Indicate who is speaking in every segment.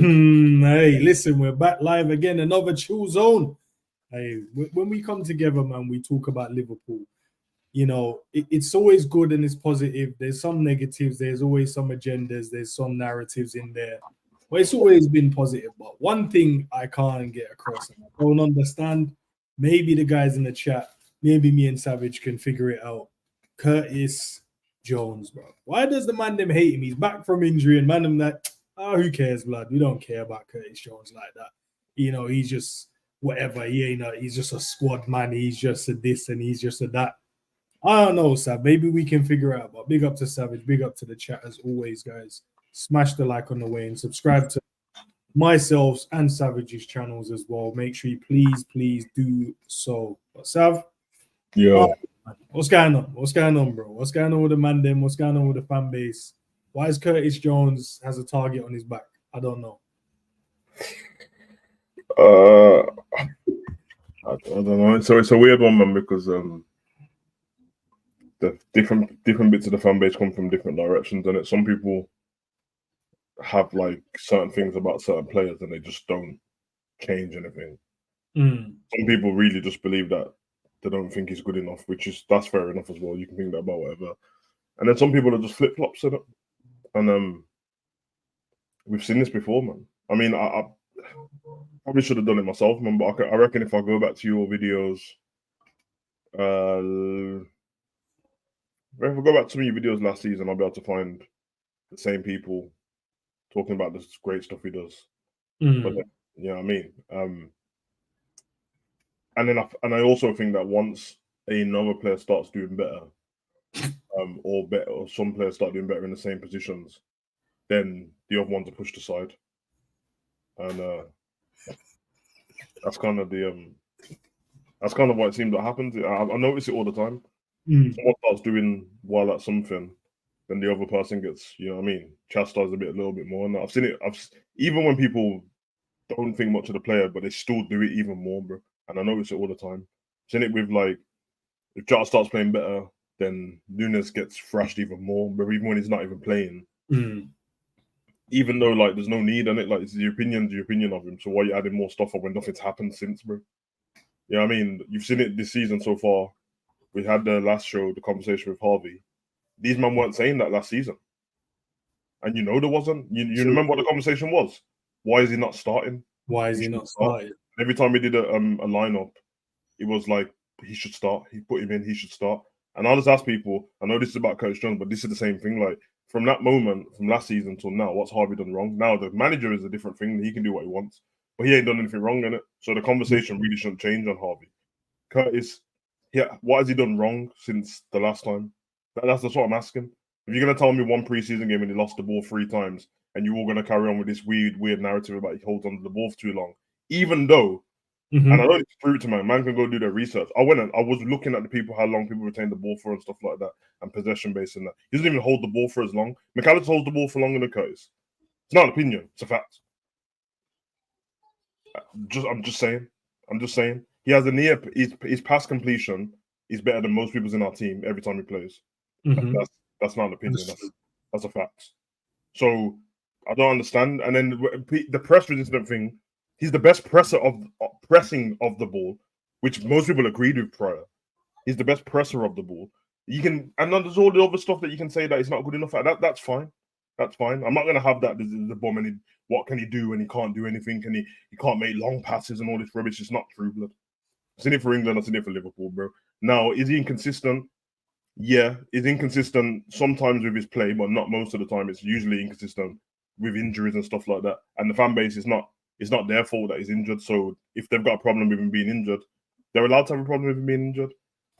Speaker 1: Hey, listen, we're back live again. Another chill zone. Hey, when we come together, man, we talk about Liverpool. It's always good and it's positive. There's some negatives. There's always some agendas. There's some narratives in there. But it's always been positive. But one thing I can't get across, and I don't understand, maybe the guys in the chat, maybe me and Savage can figure it out. Curtis Jones, bro. Why does the man them hate him? He's back from injury, and man them that, who cares, blood? We don't care about Curtis Jones like that. He's just whatever. He's just a squad man. He's just a this and he's just a that. I don't know, Sav. Maybe we can figure out. But big up to Savage. Big up to the chat as always, guys. Smash the like on the way and subscribe to myself and Savage's channels as well. Make sure you please do so. But Sav, what's going on? What's going on, bro? What's going on with the man them? What's going on with the fan base? Why is Curtis Jones has a target on his back? I don't know.
Speaker 2: I don't know. So it's a weird one, man, because the different bits of the fan base come from different directions, and some people have like certain things about certain players, and they just don't change anything. Some people really just believe that they don't think he's good enough, that's fair enough as well. You can think that about whatever, and then some people are just flip flops in it, and we've seen this before, man. I mean, I probably should have done it myself, man, but I reckon if I go back to your videos, if I go back to some of your videos last season, I'll be able to find the same people talking about this great stuff he does. But then, you know what I mean? And I also think that once another player starts doing better, or some players start doing better in the same positions, then the other ones are pushed aside. And that's kind of what it seems that happens. I notice it all the time. Someone starts doing well at something, then the other person gets, you know what I mean, chastised a little bit more. And I've seen it. Even when people don't think much of the player, but they still do it even more, bro. And I notice it all the time. I've seen it with like, if Jota starts playing better, then Nunes gets thrashed even more. But even when he's not even playing, even though like there's no need on it, like it's the opinion of him. So why are you adding more stuff up when nothing's happened since, bro? You know what I mean? You've seen it this season so far. We had the last show, the conversation with Harvey. These men weren't saying that last season. And there wasn't. You remember what the conversation was? Why is he not starting?
Speaker 1: Why is he not starting?
Speaker 2: Every time we did a lineup, it was like, he should start. He put him in, he should start. And I'll just ask people, I know this is about Curtis Jones, but this is the same thing. Like, from that moment, from last season till now, what's Harvey done wrong? Now, the manager is a different thing. He can do what he wants. But he ain't done anything wrong in it. So the conversation really shouldn't change on Harvey. Curtis, what has he done wrong since the last time? That's what I'm asking. If you're going to tell me one preseason game and he lost the ball 3 times, and you're all going to carry on with this weird narrative about he holds on to the ball for too long, even though, and I don't prove it to man can go do their research. I was looking at how long people retain the ball for and stuff like that, and possession based and that. He doesn't even hold the ball for as long. McAllister holds the ball for longer than Curtis. It's not an opinion. It's a fact. I'm just saying. He has his pass completion is better than most people's in our team every time he plays. That's not an opinion. That's a fact. So I don't understand. And then the press resistant thing, he's the best pressing of the ball, which most people agreed with prior. He's the best presser of the ball. And then there's all the other stuff that you can say that he's not good enough at. That's fine. That's fine. I'm not going to have that. The bomb and what can he do when he can't do anything? He can't make long passes and all this rubbish. It's not true, blood. I've seen it for England. I've seen it for Liverpool, bro. Now, is he inconsistent? Yeah, he's inconsistent sometimes with his play, but not most of the time. It's usually inconsistent with injuries and stuff like that. And the fan base is not their fault that he's injured. So if they've got a problem with him being injured, they're allowed to have a problem with him being injured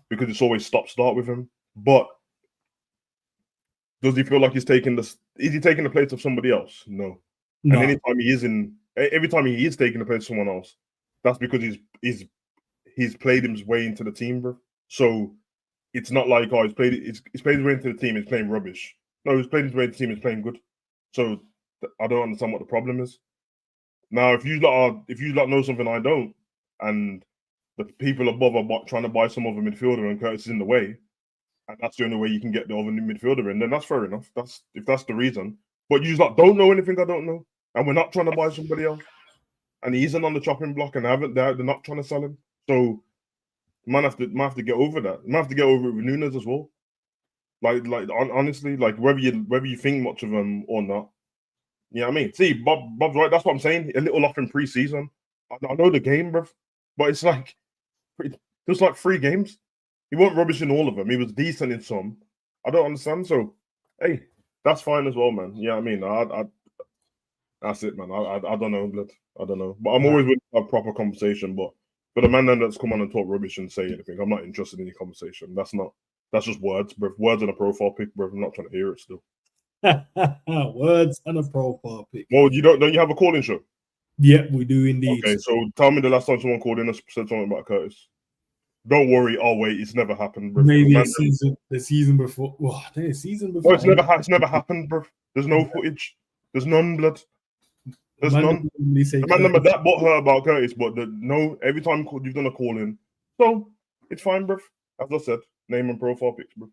Speaker 2: because it's always stop-start with him. But does he feel like is he taking the place of somebody else? No. And every time he is taking the place of someone else, that's because he's played his way into the team, bro. So it's not like he's played his way into the team, he's playing rubbish. No, he's played his way into the team, he's playing good. So I don't understand what the problem is. Now, if you lot know something I don't, and the people above are trying to buy some other midfielder and Curtis is in the way, and that's the only way you can get the other new midfielder in, then that's fair enough. If that's the reason. But you lot don't know anything I don't know. and we're not trying to buy somebody else, and he isn't on the chopping block, and they're not trying to sell him. So might have to get over that. Might have to get over it with Nunes as well. Honestly, like whether you think much of him or not. You know what I mean? See, Bob's right. That's what I'm saying. A little off in pre-season. I know the game, bro, but it's like just like 3 games. He wasn't rubbish in all of them. He was decent in some. I don't understand. So, hey, that's fine as well, man. Yeah, you know what I mean, that's it, man. I don't know, blood. I don't know, but I'm always willing to have a proper conversation. But for the man then that's come on and talk rubbish and say anything, I'm not interested in any conversation. That's just words, bro. Words and a profile pic, bro. I'm not trying to hear it still.
Speaker 1: Words and a profile pic.
Speaker 2: Well, don't you have a calling show?
Speaker 1: Yeah, we do indeed.
Speaker 2: Okay, so tell me the last time someone called in and said something about Curtis. Don't worry, I'll wait. It's never happened, bro.
Speaker 1: Maybe the season before. Well, the season before.
Speaker 2: Well, it's never happened, bro. There's no footage. There's none, blood. There's none. The man number that bought her about Curtis, but every time you've done a call in, so it's fine, bro. As I said, name and profile pics, bro.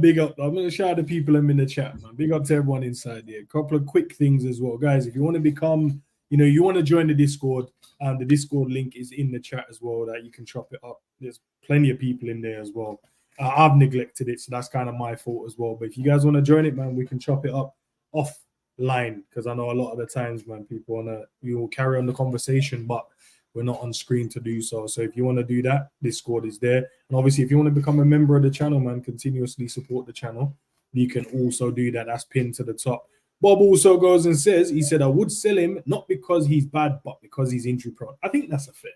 Speaker 1: Big up. I'm going to shout out the people in the chat, man. Big up to everyone inside there. A couple of quick things as well. Guys, if you want to become, you want to join the Discord, the Discord link is in the chat as well, that you can chop it up. There's plenty of people in there as well. I've neglected it, so that's kind of my fault as well. But if you guys want to join it, man, we can chop it up offline, because I know a lot of the times, man, people will carry on the conversation, but we're not on screen to do so. So if you want to do that, Discord is there. And obviously, if you want to become a member of the channel, man, continuously support the channel, you can also do that. That's pinned to the top. Bob also goes and says, he said, I would sell him, not because he's bad, but because he's injury prone. I think that's a fair.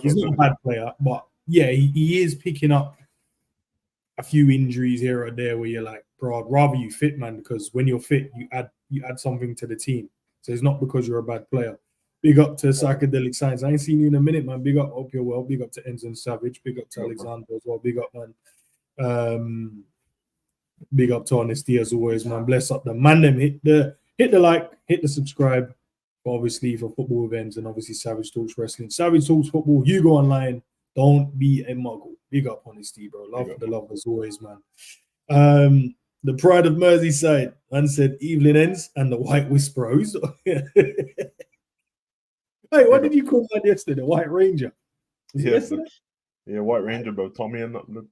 Speaker 1: He's not a bad player, but yeah, he is picking up a few injuries here or there where you're like, bro, I'd rather you fit, man, because when you're fit, you add something to the team. So it's not because you're a bad player. Big up to Psychedelic Science. I ain't seen you in a minute, man. Big up, hope you're well. Big up to Enzo Savage. Big up to Alexander as well. Big up, man. Big up to Honesty as always, man. Bless up the man. Them hit the like, hit the subscribe, obviously, for football events, and obviously Savage Talks Wrestling, Savage Talks Football. You go online. Don't be a muggle. Big up Honesty, bro. Love for the love as always, man. The pride of Merseyside, man, said Evelyn Ends and the White Whisperers. Hey, what did you call that yesterday? The White Ranger?
Speaker 2: Yeah, White Ranger, bro. Tommy and that.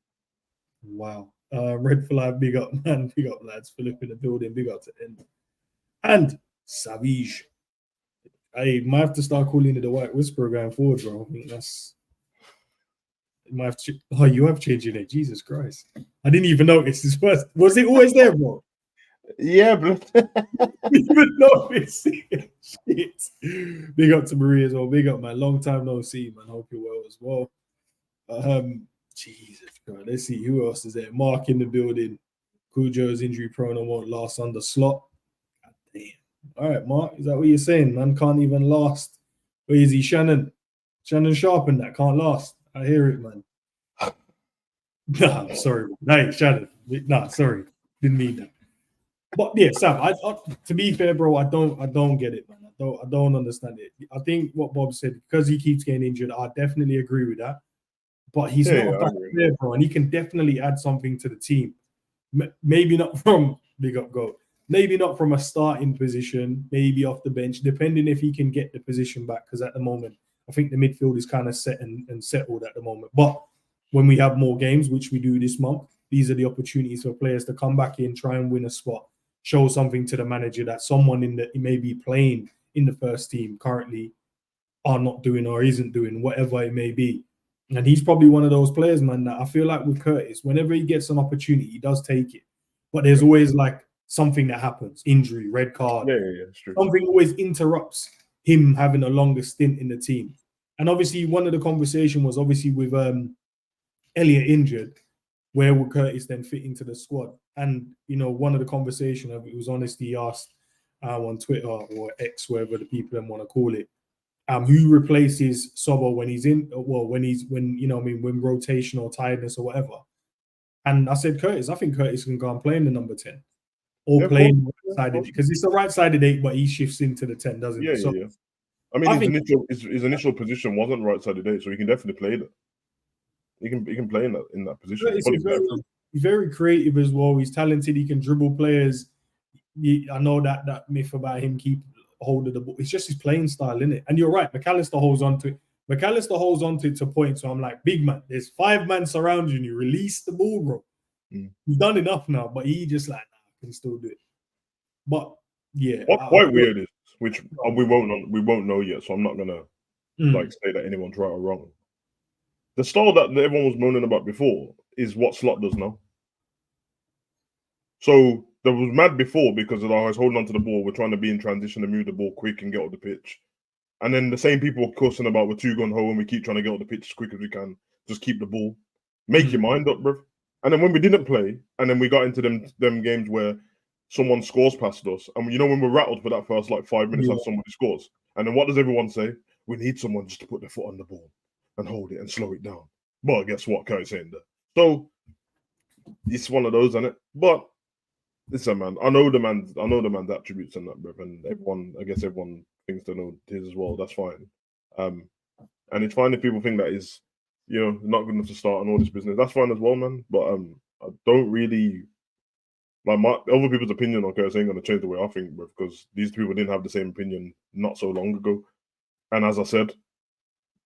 Speaker 1: Wow. Red Flag, big up, man. Big up, lads. Philip in the building. Big up to End. And Savage. I might have to start calling it the White Whisperer going forward, bro. I think that's. Might have to... Oh, you have changed your name. Jesus Christ. I didn't even notice this first. Was it always there, bro?
Speaker 2: Yeah, bro.
Speaker 1: Even notice it. Shit. Big up to Maria as well. Big up, man. Long time no see, man. Hope you're well as well. Jesus Christ. Let's see who else is there. Mark in the building. Cujo's injury prone and won't last under Slot. God damn. All right, Mark. Is that what you're saying? Man can't even last. Where is he? Shannon Sharpen that can't last. I hear it, man. Nah, sorry. Hey, Shannon. Nah, sorry. Didn't mean that. But yeah, Sam, I to be fair, bro, I don't get it, man. I don't understand it. I think what Bob said, because he keeps getting injured, I definitely agree with that. But he's not a bad player, bro, and he can definitely add something to the team. Maybe not from big up goal. Maybe not from a starting position, maybe off the bench, depending if he can get the position back. Because at the moment, I think the midfield is kind of set and settled at the moment. But when we have more games, which we do this month, these are the opportunities for players to come back in, try and win a spot, show something to the manager that someone in the maybe playing in the first team currently are not doing or isn't doing, whatever it may be. And he's probably one of those players, man, that I feel like with Curtis, whenever he gets an opportunity, he does take it. But there's always like something that happens, injury, red card.
Speaker 2: Yeah, it's true.
Speaker 1: Something always interrupts him having a longer stint in the team. And obviously, one of the conversation was obviously with Elliott injured, where would Curtis then fit into the squad? And, one of the conversation, it was Honesty asked on Twitter or X, wherever the people want to call it, who replaces Sobo when he's in, when rotation or tiredness or whatever. And I said, Curtis, I think Curtis can go and play in the number 10 or play in the right-sided, because it's the right-sided 8, but he shifts into the 10, doesn't he?
Speaker 2: Yeah. I mean, his initial position wasn't right-sided 8, so he can definitely play that. He can play in that position.
Speaker 1: He's very creative as well. He's talented. He can dribble players. I know that myth about him keep hold of the ball. It's just his playing style, isn't it? And you're right. McAllister holds on to it. McAllister holds on to it to points. So I'm like, big man, there's 5 men surrounding you. Release the ball, bro. He's done enough now, but he just like, nah, I can still do it. But yeah,
Speaker 2: what's quite weird is, which we won't know yet. So I'm not gonna like say that anyone's right or wrong. The style that everyone was moaning about before is what Slot does now. So there was mad before because of I was holding on to the ball. We're trying to be in transition and move the ball quick and get off the pitch. And then the same people were cussing about we're too gun ho and we keep trying to get off the pitch as quick as we can. Just keep the ball. Make your mind up, bro. And then when we didn't play, and then we got into them games where someone scores past us, and you know when we're rattled for that first like 5 minutes after somebody scores, and then what does everyone say? We need someone just to put their foot on the ball and hold it and slow it down. But guess what? Curry's saying that. So it's one of those, isn't it? But listen, man, I know the man's attributes and that, bro. And I guess everyone thinks they know his as well. That's fine. And it's fine if people think that is, not good enough to start and all this business. That's fine as well, man. But I don't really like other people's opinion on Curtis ain't gonna change the way I think, bro, because these people didn't have the same opinion not so long ago. And as I said,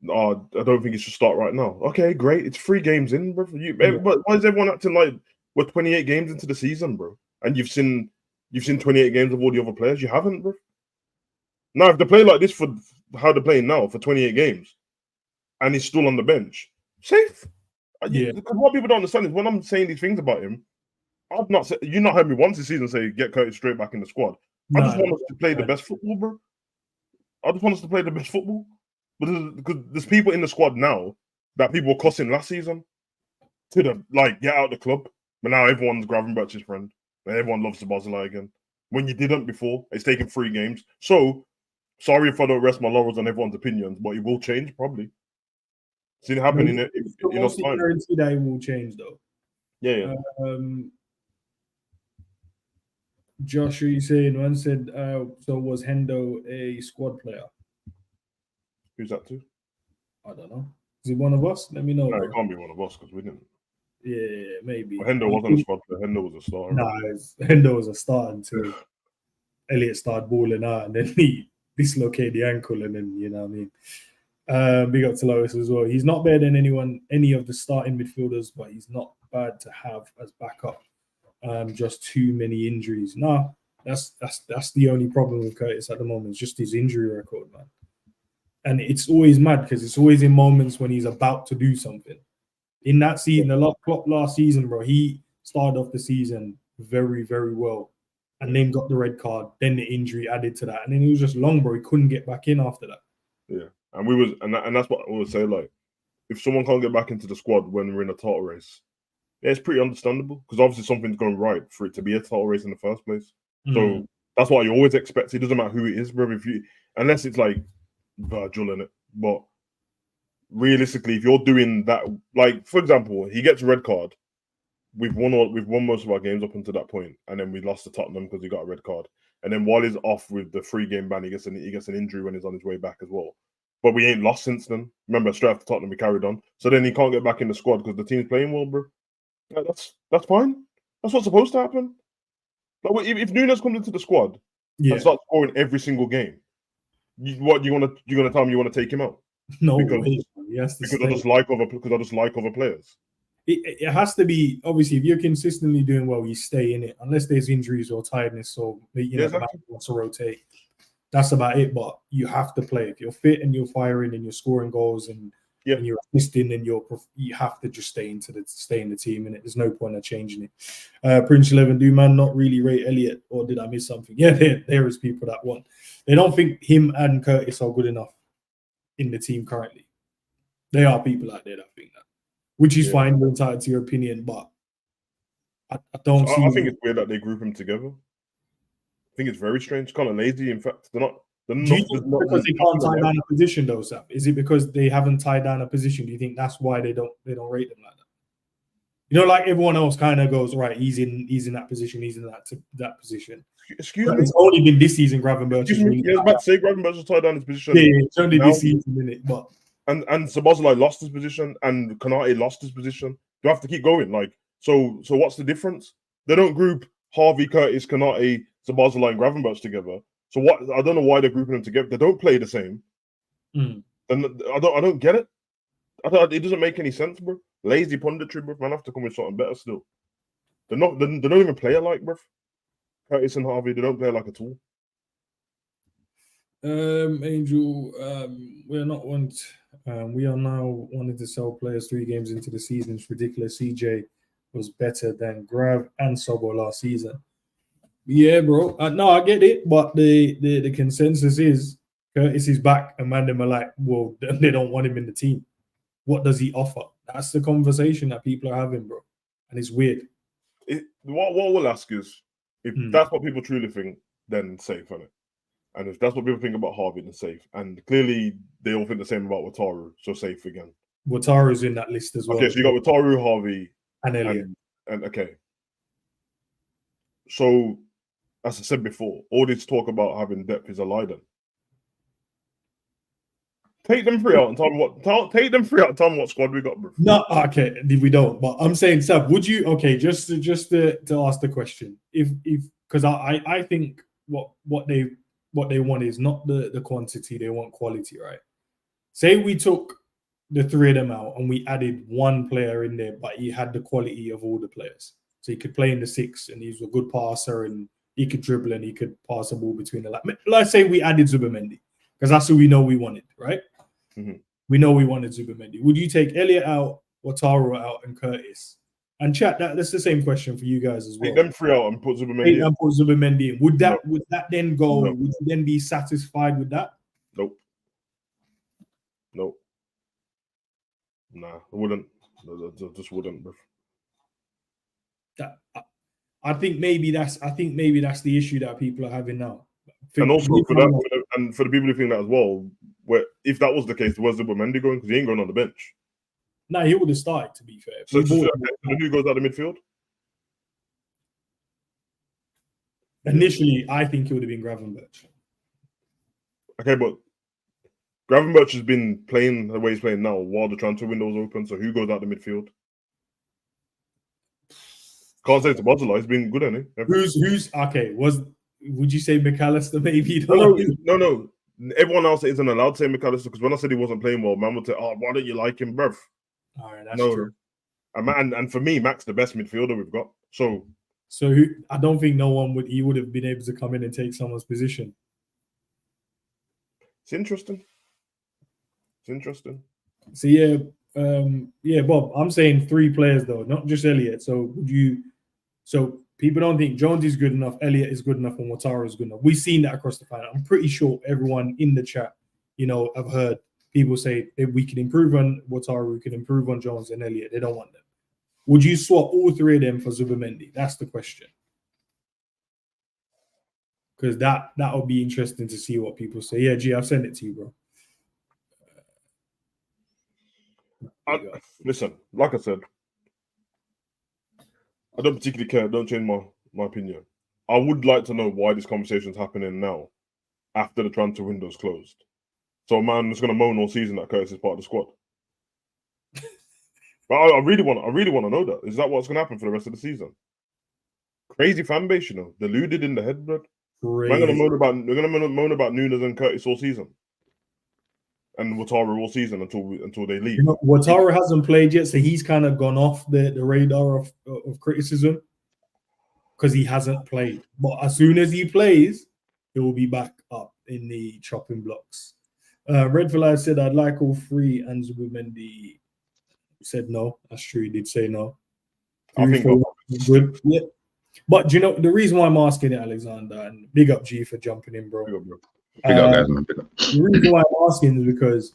Speaker 2: I don't think it should start right now. Okay, great. It's 3 games in, bro. But why is everyone acting like we're 28 games into the season, bro? And you've seen 28 games of all the other players? You haven't, bro. Now, if they play like this for how they're playing now for 28 games, and he's still on the bench, safe. Yeah. Because what people don't understand is when I'm saying these things about him, I've not said you not heard me once this season say get Curtis straight back in the squad. I just want us to play the best football, bro. I just want us to play the best football. But because there's people in the squad now that people were cussing last season to get out the club. But now everyone's Gravenberch's friend. And everyone loves the Szoboszlai again. When you didn't before, it's taken 3 games. So sorry if I don't rest my laurels on everyone's opinions, but it will change probably. Seen it happen in enough time.
Speaker 1: Guarantee that it will change though.
Speaker 2: Yeah.
Speaker 1: Josh, are you saying one said so was Hendo a squad player?
Speaker 2: Who's that to?
Speaker 1: I don't know. Is he one of us? Let me know.
Speaker 2: No, it can't be one of us because we didn't.
Speaker 1: Yeah, maybe.
Speaker 2: Well, Hendo wasn't a squad player. Hendo was a star.
Speaker 1: Hendo was a star until Elliot started balling out and then he dislocated the ankle and then, you know what I mean? Big up to Lois as well. He's not better than any of the starting midfielders, but he's not bad to have as backup. Just too many injuries. No, that's the only problem with Curtis at the moment. It's just his injury record, man. And it's always mad because it's always in moments when he's about to do something. In that season, last season, bro, he started off the season very, very well, and then got the red card. Then the injury added to that, and then it was just long, bro. He couldn't get back in after that.
Speaker 2: Yeah, and that's what I would say. Like, if someone can't get back into the squad when we're in a title race, yeah, it's pretty understandable because obviously something's going right for it to be a title race in the first place. So that's what you always expect. It doesn't matter who it is, bro. Unless it's like Virgil in it, but realistically, if you're doing that, like for example, he gets a red card. We've won most of our games up until that point, and then we lost to Tottenham because he got a red card. And then while he's off with the 3-game ban, he gets an injury when he's on his way back as well. But we ain't lost since then. Remember, straight after Tottenham, we carried on. So then he can't get back in the squad because the team's playing well, bro. Yeah, that's fine. That's what's supposed to happen. Like if Nunes comes into the squad and starts scoring every single game, what you gonna tell me you want to take him out?
Speaker 1: No,
Speaker 2: because I just like other players.
Speaker 1: It has to be obviously if you're consistently doing well, you stay in it unless there's injuries or tiredness or the man wants to rotate. That's about it. But you have to play if you're fit and you're firing and you're scoring goals and you're assisting and you have to just stay in the team, and there's no point of changing it. Prince 11, do man not really rate Elliot, or did I miss something? Yeah, there is people that want. They don't think him and Curtis are good enough in the team currently. There are people out there that think that, which is fine. You're entitled to your opinion, but I don't see.
Speaker 2: I think it's weird that they group them together. I think it's very strange, kind of lazy. In fact, they're not. Do you think
Speaker 1: because they can't tie down a position, though, Sam? Is it because they haven't tied down a position? Do you think that's why they don't rate them like that? You know, like everyone else kind of goes, right, he's in that position, he's in that position.
Speaker 2: Excuse me?
Speaker 1: It's only been this season Gravenberch.
Speaker 2: I was about to say Gravenberch has tied down his position.
Speaker 1: Yeah, it's only this season, isn't it? But
Speaker 2: and Szoboszlai lost his position and Konate lost his position. You have to keep going. Like, so what's the difference? They don't group Harvey, Curtis, Konate, Szoboszlai and Gravenberch together. So what? I don't know why they're grouping them together. They don't play the same.
Speaker 1: Mm.
Speaker 2: And I don't get it. It doesn't make any sense, bro. Lazy punditry, bro. Man, have to come with something better still. They don't even play alike, bro. Curtis and Harvey, they don't play like at all.
Speaker 1: Angel, we are not want. We are now wanting to sell players 3 games into the season. It's ridiculous. CJ was better than Grav and Sobo last season. Yeah, bro. No, I get it, but the consensus is Curtis is back, and man, them are like, well, they don't want him in the team. What does he offer? That's the conversation that people are having, bro, and it's weird.
Speaker 2: What we'll ask is, if that's what people truly think, then safe, isn't it? And if that's what people think about Harvey, then safe. And clearly, they all think the same about Wataru, so safe again.
Speaker 1: Wataru's in that list as well.
Speaker 2: Okay, so you got Wataru, Harvey,
Speaker 1: and Elliot.
Speaker 2: And okay. So, as I said before, all this talk about having depth is a lie then. Take them 3 out and tell me what squad we got, bro.
Speaker 1: No, okay, we don't. But I'm saying, Seb, would you? Okay, just to ask the question, if because I think what they want is not the quantity, they want quality, right? Say we took the 3 of them out and we added 1 player in there, but he had the quality of all the players, so he could play in the 6 and he's a good passer and he could dribble and he could pass the ball between the line. Let's say we added Zubimendi because that's who we know we wanted, right?
Speaker 2: Mm-hmm.
Speaker 1: We know we wanted Zubimendi. Would you take Elliot out, Wataru out, and Curtis? And chat, that's the same question for you guys as well.
Speaker 2: Take them 3 out and put Zubimendi in.
Speaker 1: Would that then go?
Speaker 2: No.
Speaker 1: Would you then be satisfied with that?
Speaker 2: Nope. Nah, I wouldn't. I just wouldn't, bro.
Speaker 1: I think maybe that's the issue that people are having now.
Speaker 2: And also for that, and for the people who think that as well, where if that was the case, where's Zubimendi going? Because he ain't going on the bench.
Speaker 1: No, he would have started, to be fair.
Speaker 2: So who goes out the midfield?
Speaker 1: Initially, I think it would have been Gravenberch.
Speaker 2: Okay, but Gravenberch has been playing the way he's playing now while the transfer window is open. So who goes out the midfield? Can't say it's Szoboszlai. He's been good, hasn't he?
Speaker 1: Who's okay? Would you say McAllister maybe?
Speaker 2: No. Everyone else isn't allowed to say McAllister because when I said he wasn't playing well, man would say, "Oh, why don't you like him, bruv?"
Speaker 1: All right, that's true.
Speaker 2: And for me, Mac's the best midfielder we've got. So
Speaker 1: I don't think he would have been able to come in and take someone's position.
Speaker 2: It's interesting.
Speaker 1: So yeah, Bob. I'm saying 3 players though, not just Elliot. So people don't think Jones is good enough, Elliot is good enough, and Wataru is good enough. We've seen that across the final. I'm pretty sure everyone in the chat, I've heard people say if we can improve on Wataru, we can improve on Jones and Elliot. They don't want them. Would you swap all 3 of them for Zubimendi? That's the question. Because that would be interesting to see what people say. Yeah, G, I've sent it to you, bro.
Speaker 2: Listen, like I said, I don't particularly care. Don't change my opinion. I would like to know why this conversation is happening now, after the transfer window's closed. So, man, is going to moan all season that Curtis is part of the squad. But I really want to know that. Is that what's going to happen for the rest of the season? Crazy fan base, deluded in the head, bro. We're going to moan about Nunes and Curtis all season, and Wataru all season until they leave.
Speaker 1: Wataru hasn't played yet, so he's kind of gone off the radar of criticism because he hasn't played. But as soon as he plays, he will be back up in the chopping blocks. Red Fly said, "I'd like all 3," and Zubimendi said no. That's true. He did say no.
Speaker 2: I think
Speaker 1: good. Yeah. But do you know the reason why I'm asking it, Alexander, and big up G for jumping in, bro.
Speaker 3: Big up, guys, man. Big up.
Speaker 1: The reason why I'm asking is because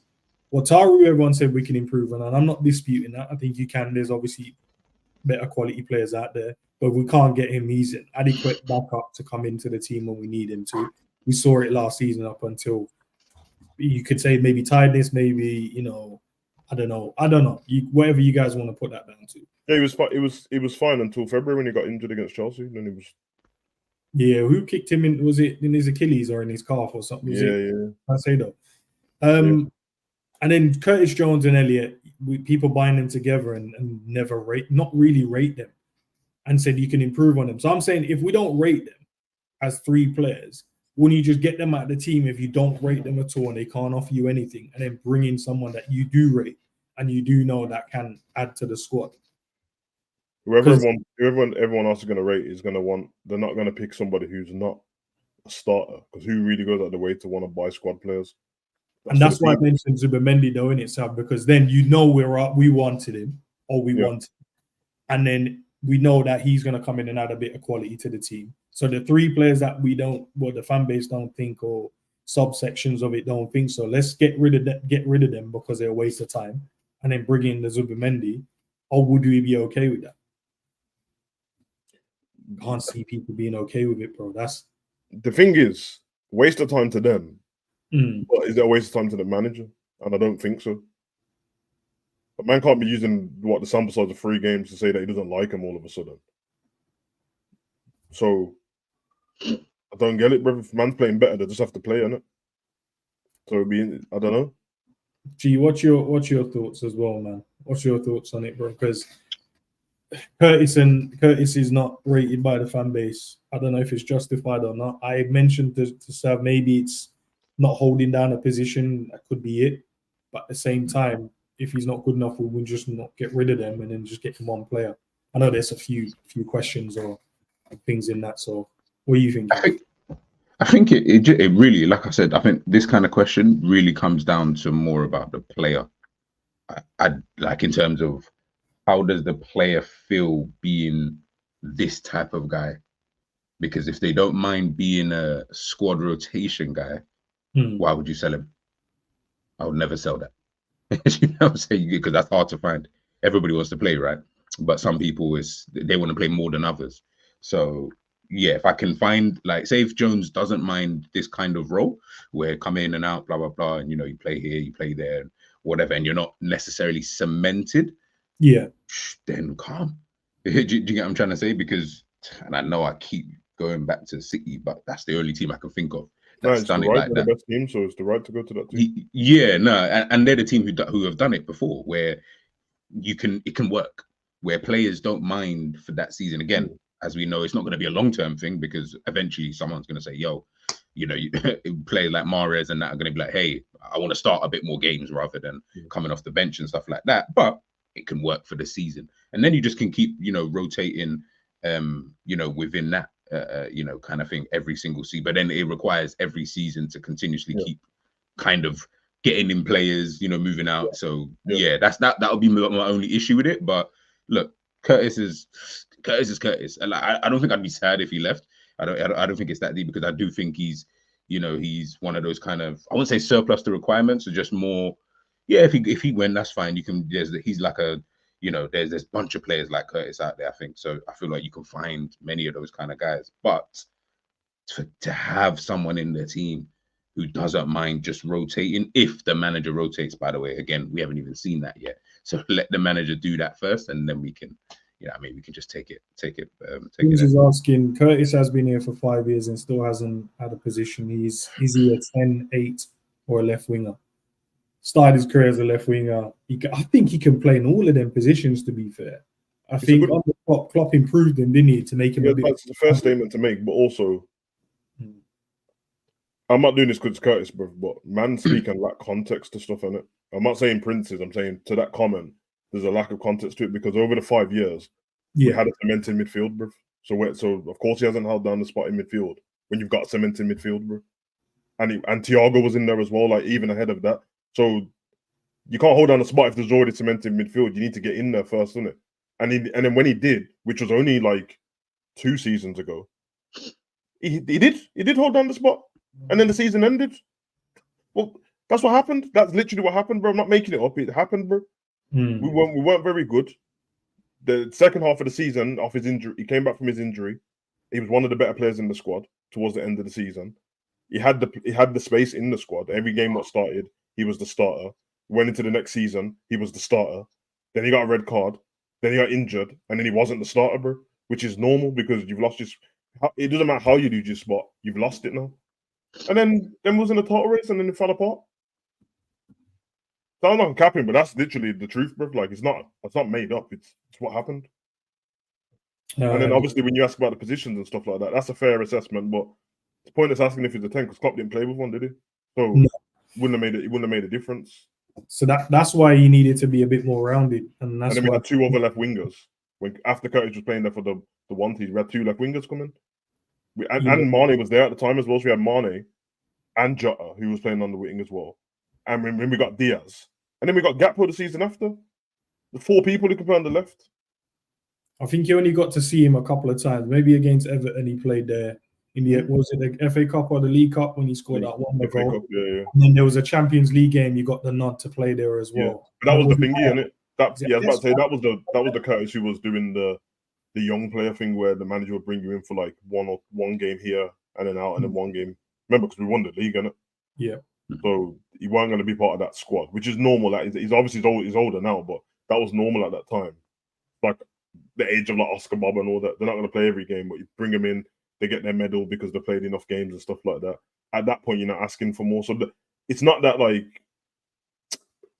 Speaker 1: Wataru, everyone said we can improve on, and I'm not disputing that. I think you can. There's obviously better quality players out there, but we can't get him. He's an adequate backup to come into the team when we need him to. We saw it last season up until you could say maybe tiredness, maybe I don't know. Whatever you guys want to put that down to.
Speaker 2: Yeah, he was fine until February when he got injured against Chelsea. Then he was.
Speaker 1: Yeah, who kicked him in? Was it in his Achilles or in his calf or something?
Speaker 2: Yeah.
Speaker 1: I say though. And then Curtis Jones and Elliot, people buying them together and not really rate them, and said you can improve on them. So I'm saying if we don't rate them, as 3 players, wouldn't you just get them out of the team if you don't rate them at all and they can't offer you anything, and then bring in someone that you do rate and you do know that can add to the squad?
Speaker 2: Whoever everyone else is going to rate is going to want. They're not going to pick somebody who's not a starter, because who really goes out of the way to want to buy squad players?
Speaker 1: That's why I mentioned Zubimendi though in itself, because then you know we wanted him or we wanted him. And then we know that he's going to come in and add a bit of quality to the team. So the 3 players that the fan base don't think, or subsections of it don't think so, let's get rid of them because they're a waste of time, and then bring in the Zubimendi. Or would we be okay with that? Can't see people being okay with it, bro. That's
Speaker 2: the thing is, waste of time to them.
Speaker 1: Mm.
Speaker 2: But is it a waste of time to the manager? And I don't think so. But man can't be using the sample size of 3 games to say that he doesn't like him all of a sudden. So I don't get it, bro. If man's playing better, they just have to play on it. So I don't know.
Speaker 1: Gee, what's your thoughts as well, man? What's your thoughts on it, bro? Because Curtis is not rated by the fan base. I don't know if it's justified or not. I mentioned to Sav, maybe it's not holding down a position. That could be it. But at the same time, if he's not good enough, we will just not get rid of them and then just get him one player. I know there's a few questions or things in that. So what do you think?
Speaker 3: I think it really, like I said, I think this kind of question really comes down to more about the player. I like, in terms of how does the player feel being this type of guy? Because if they don't mind being a squad rotation guy, why would you sell him? I would never sell that. You know what I'm saying? Because that's hard to find. Everybody wants to play, right? But some people they want to play more than others. So yeah, if I can find, like, say if Jones doesn't mind this kind of role where come in and out, blah blah blah, and you play here, you play there, whatever, and you're not necessarily cemented, then calm. Do you get what I'm trying to say? Because, and I know I keep going back to City, but that's the only team I can think of that's done it like that.
Speaker 2: The best team, so it's the right to go to that team.
Speaker 3: Yeah, no, and they're the team who have done it before, where it can work, where players don't mind for that season. Again, as we know, it's not going to be a long-term thing, because eventually someone's going to say, yo, you players like Mahrez and that are going to be like, hey, I want to start a bit more games rather than coming off the bench and stuff like that. But it can work for the season, and then you just can keep rotating within that kind of thing every single season. But then it requires every season to continuously keep kind of getting in players, moving out. So that'll be my only issue with it. But look, Curtis is Curtis, and I don't think I'd be sad if he left. I don't think it's that deep, because I do think he's one of those kind of, I wouldn't say surplus to requirements, or just more. Yeah, if he went, that's fine. You can. He's like a, there's this bunch of players like Curtis out there, I think. So I feel like you can find many of those kind of guys. But to have someone in their team who doesn't mind just rotating, if the manager rotates, by the way, again, we haven't even seen that yet. So let the manager do that first, and then we can, we can just take it.
Speaker 1: James is asking, Curtis has been here for 5 years and still hasn't had a position. Is he a 10, 8, or a left winger? Started his career as a left winger. I think he can play in all of them positions, to be fair. I think on the Klopp improved him, didn't he, to make him a bit.
Speaker 2: That's the first statement to make, but also, I'm not doing this because it's Curtis, bro, but man speak and lack context to stuff in it. I'm not saying Prince's, I'm saying to that comment, there's a lack of context to it, because over the 5 years, we had a cemented midfield, bro. So of course he hasn't held down the spot in midfield when you've got a cemented midfield, bro. And Thiago was in there as well, like even ahead of that. So you can't hold down the spot if there's already cemented midfield. You need to get in there first, isn't it? And then when he did, which was only like 2 seasons ago, he did hold down the spot, and then the season ended. Well, that's what happened. That's literally what happened, bro. I'm not making it up. It happened, bro. We weren't very good. The second half of the season, off his injury, he came back from his injury. He was one of the better players in the squad towards the end of the season. He had the space in the squad. Every game that started, he was the starter. Went into the next season, he was the starter. Then he got a red card. Then he got injured, and then he wasn't the starter, bro. Which is normal, because you've lost it doesn't matter how you do your spot. You've lost it now. And then was in a title race, and then it fell apart. So I'm not capping, but that's literally the truth, bro. Like, it's not made up. It's what happened. And then obviously when you ask about the positions and stuff like that, that's a fair assessment. But it's pointless asking if he's a 10 because Klopp didn't play with one, did he? So
Speaker 1: No.
Speaker 2: It wouldn't have made a difference.
Speaker 1: So that's why he needed to be a bit more rounded, and that's
Speaker 2: And then we
Speaker 1: why
Speaker 2: had two other left wingers. When after Curtis was playing there for the one team, we had two left wingers coming. And Mane was there at the time as well. So we had Mane and Jota, who was playing on the wing as well. And when we got Diaz, and then we got Gakpo the season after. The 4 people who could play on the left.
Speaker 1: I think you only got to see him a couple of times. Maybe against Everton, he played there. In the was it the FA Cup or the League Cup when he scored that one goal?
Speaker 2: Cup, yeah.
Speaker 1: And then there was a Champions League game. You got the nod to play there as well.
Speaker 2: Yeah. But that was the thingy, innit? I was about to say that was the Curtis who was doing the young player thing where the manager would bring you in for like one game here and then out and then one game. Remember, because we won the league, innit?
Speaker 1: Yeah.
Speaker 2: So he weren't going to be part of that squad, which is normal. Like he's obviously he's older now, but that was normal at that time. Like the age of like Oscar Bob and all that. They're not going to play every game, but you bring them in, they get their medal because they played enough games and stuff like that. At that point, you're not asking for more. So it's not that like,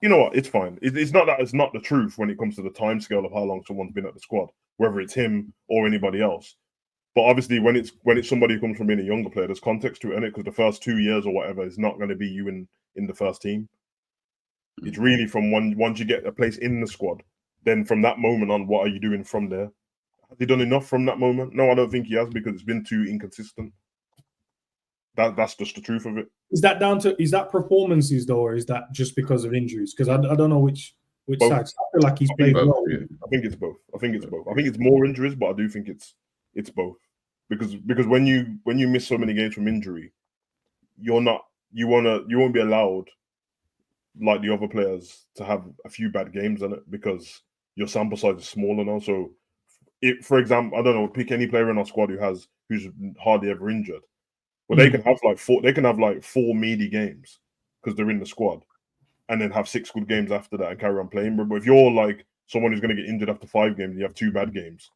Speaker 2: you know what? It's fine. It's not that it's not the truth when it comes to the time scale of how long someone's been at the squad, whether it's him or anybody else. But obviously, when it's somebody who comes from being a younger player, there's context to it, innit? Because the first 2 years or whatever is not going to be you in the first team. It's really from once you get a place in the squad, then from that moment on, what are you doing from there? Has he done enough from that moment? No, I don't think he has because it's been too inconsistent. That's just the truth of it.
Speaker 1: Is that performances though, or is that just because of injuries? Because I don't know which side. I feel like he's played well.
Speaker 2: Yeah. I think it's both. I think it's more injuries, but I do think it's both. Because when you miss so many games from injury, you won't be allowed like the other players to have a few bad games in it because your sample size is smaller now. So for example, I don't know, pick any player in our squad who's hardly ever injured. Well, they can have like 4 meaty games because they're in the squad, and then have 6 good games after that and carry on playing. But if you're like someone who's going to get injured after 5 games and you have 2 bad games,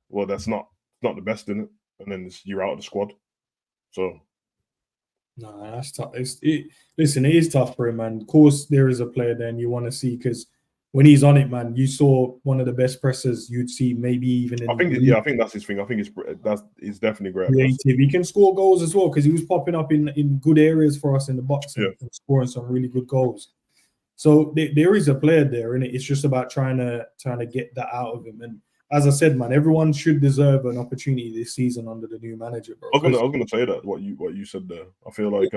Speaker 2: well, that's not the best in it, and then you're out of the squad. So.
Speaker 1: No, that's tough. Listen, it is tough for him, man. Of course, there is a player then you want to see because when he's on it, man, you saw one of the best pressers you'd see, maybe even in.
Speaker 2: I think that's his thing. I think it's definitely great.
Speaker 1: Creative. He can score goals as well because he was popping up in good areas for us in the box and scoring some really good goals. So there is a player there, and it's just about trying to get that out of him. And as I said, man, everyone should deserve an opportunity this season under the new manager, bro.
Speaker 2: I was gonna say that what you said there. I feel like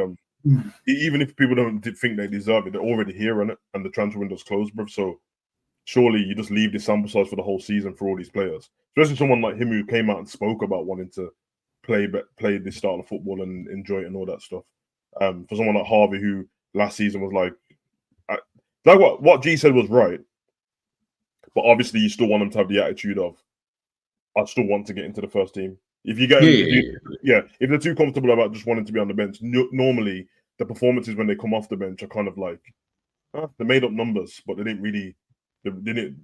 Speaker 2: even if people don't think they deserve it, they're already here on it, and the transfer window's closed, bro. So surely you just leave this sample size for the whole season for all these players, especially someone like him who came out and spoke about wanting to play this style of football and enjoy it and all that stuff. For someone like Harvey, who last season was like what G said was right. But obviously, you still want them to have the attitude of, I still want to get into the first team. If you get, if they're too comfortable about just wanting to be on the bench, normally the performances when they come off the bench are kind of like, they made up numbers, but they didn't really.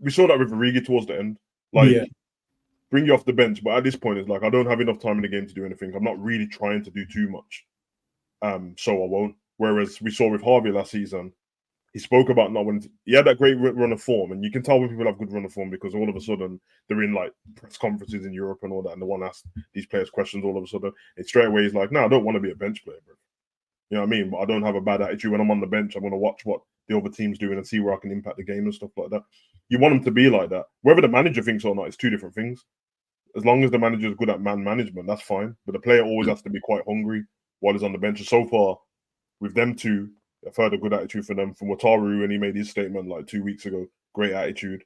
Speaker 2: We saw that with Origi towards the end. Bring you off the bench, but at this point, it's like I don't have enough time in the game to do anything. I'm not really trying to do too much, so I won't. Whereas we saw with Harvey last season. He spoke about not wanting to. He had that great run of form, and you can tell when people have good run of form because all of a sudden they're in like press conferences in Europe and all that, and the one asks these players questions all of a sudden. And straight away he's like, "No, I don't want to be a bench player, bro. You know what I mean? But I don't have a bad attitude when I'm on the bench. I'm going to watch what the other team's doing and see where I can impact the game and stuff like that." You want him to be like that. Whether the manager thinks or not, it's 2 different things. As long as the manager is good at man management, that's fine. But the player always has to be quite hungry while he's on the bench. And so far, with them 2. I've heard a good attitude from them. From Wataru, when he made his statement like 2 weeks ago, great attitude.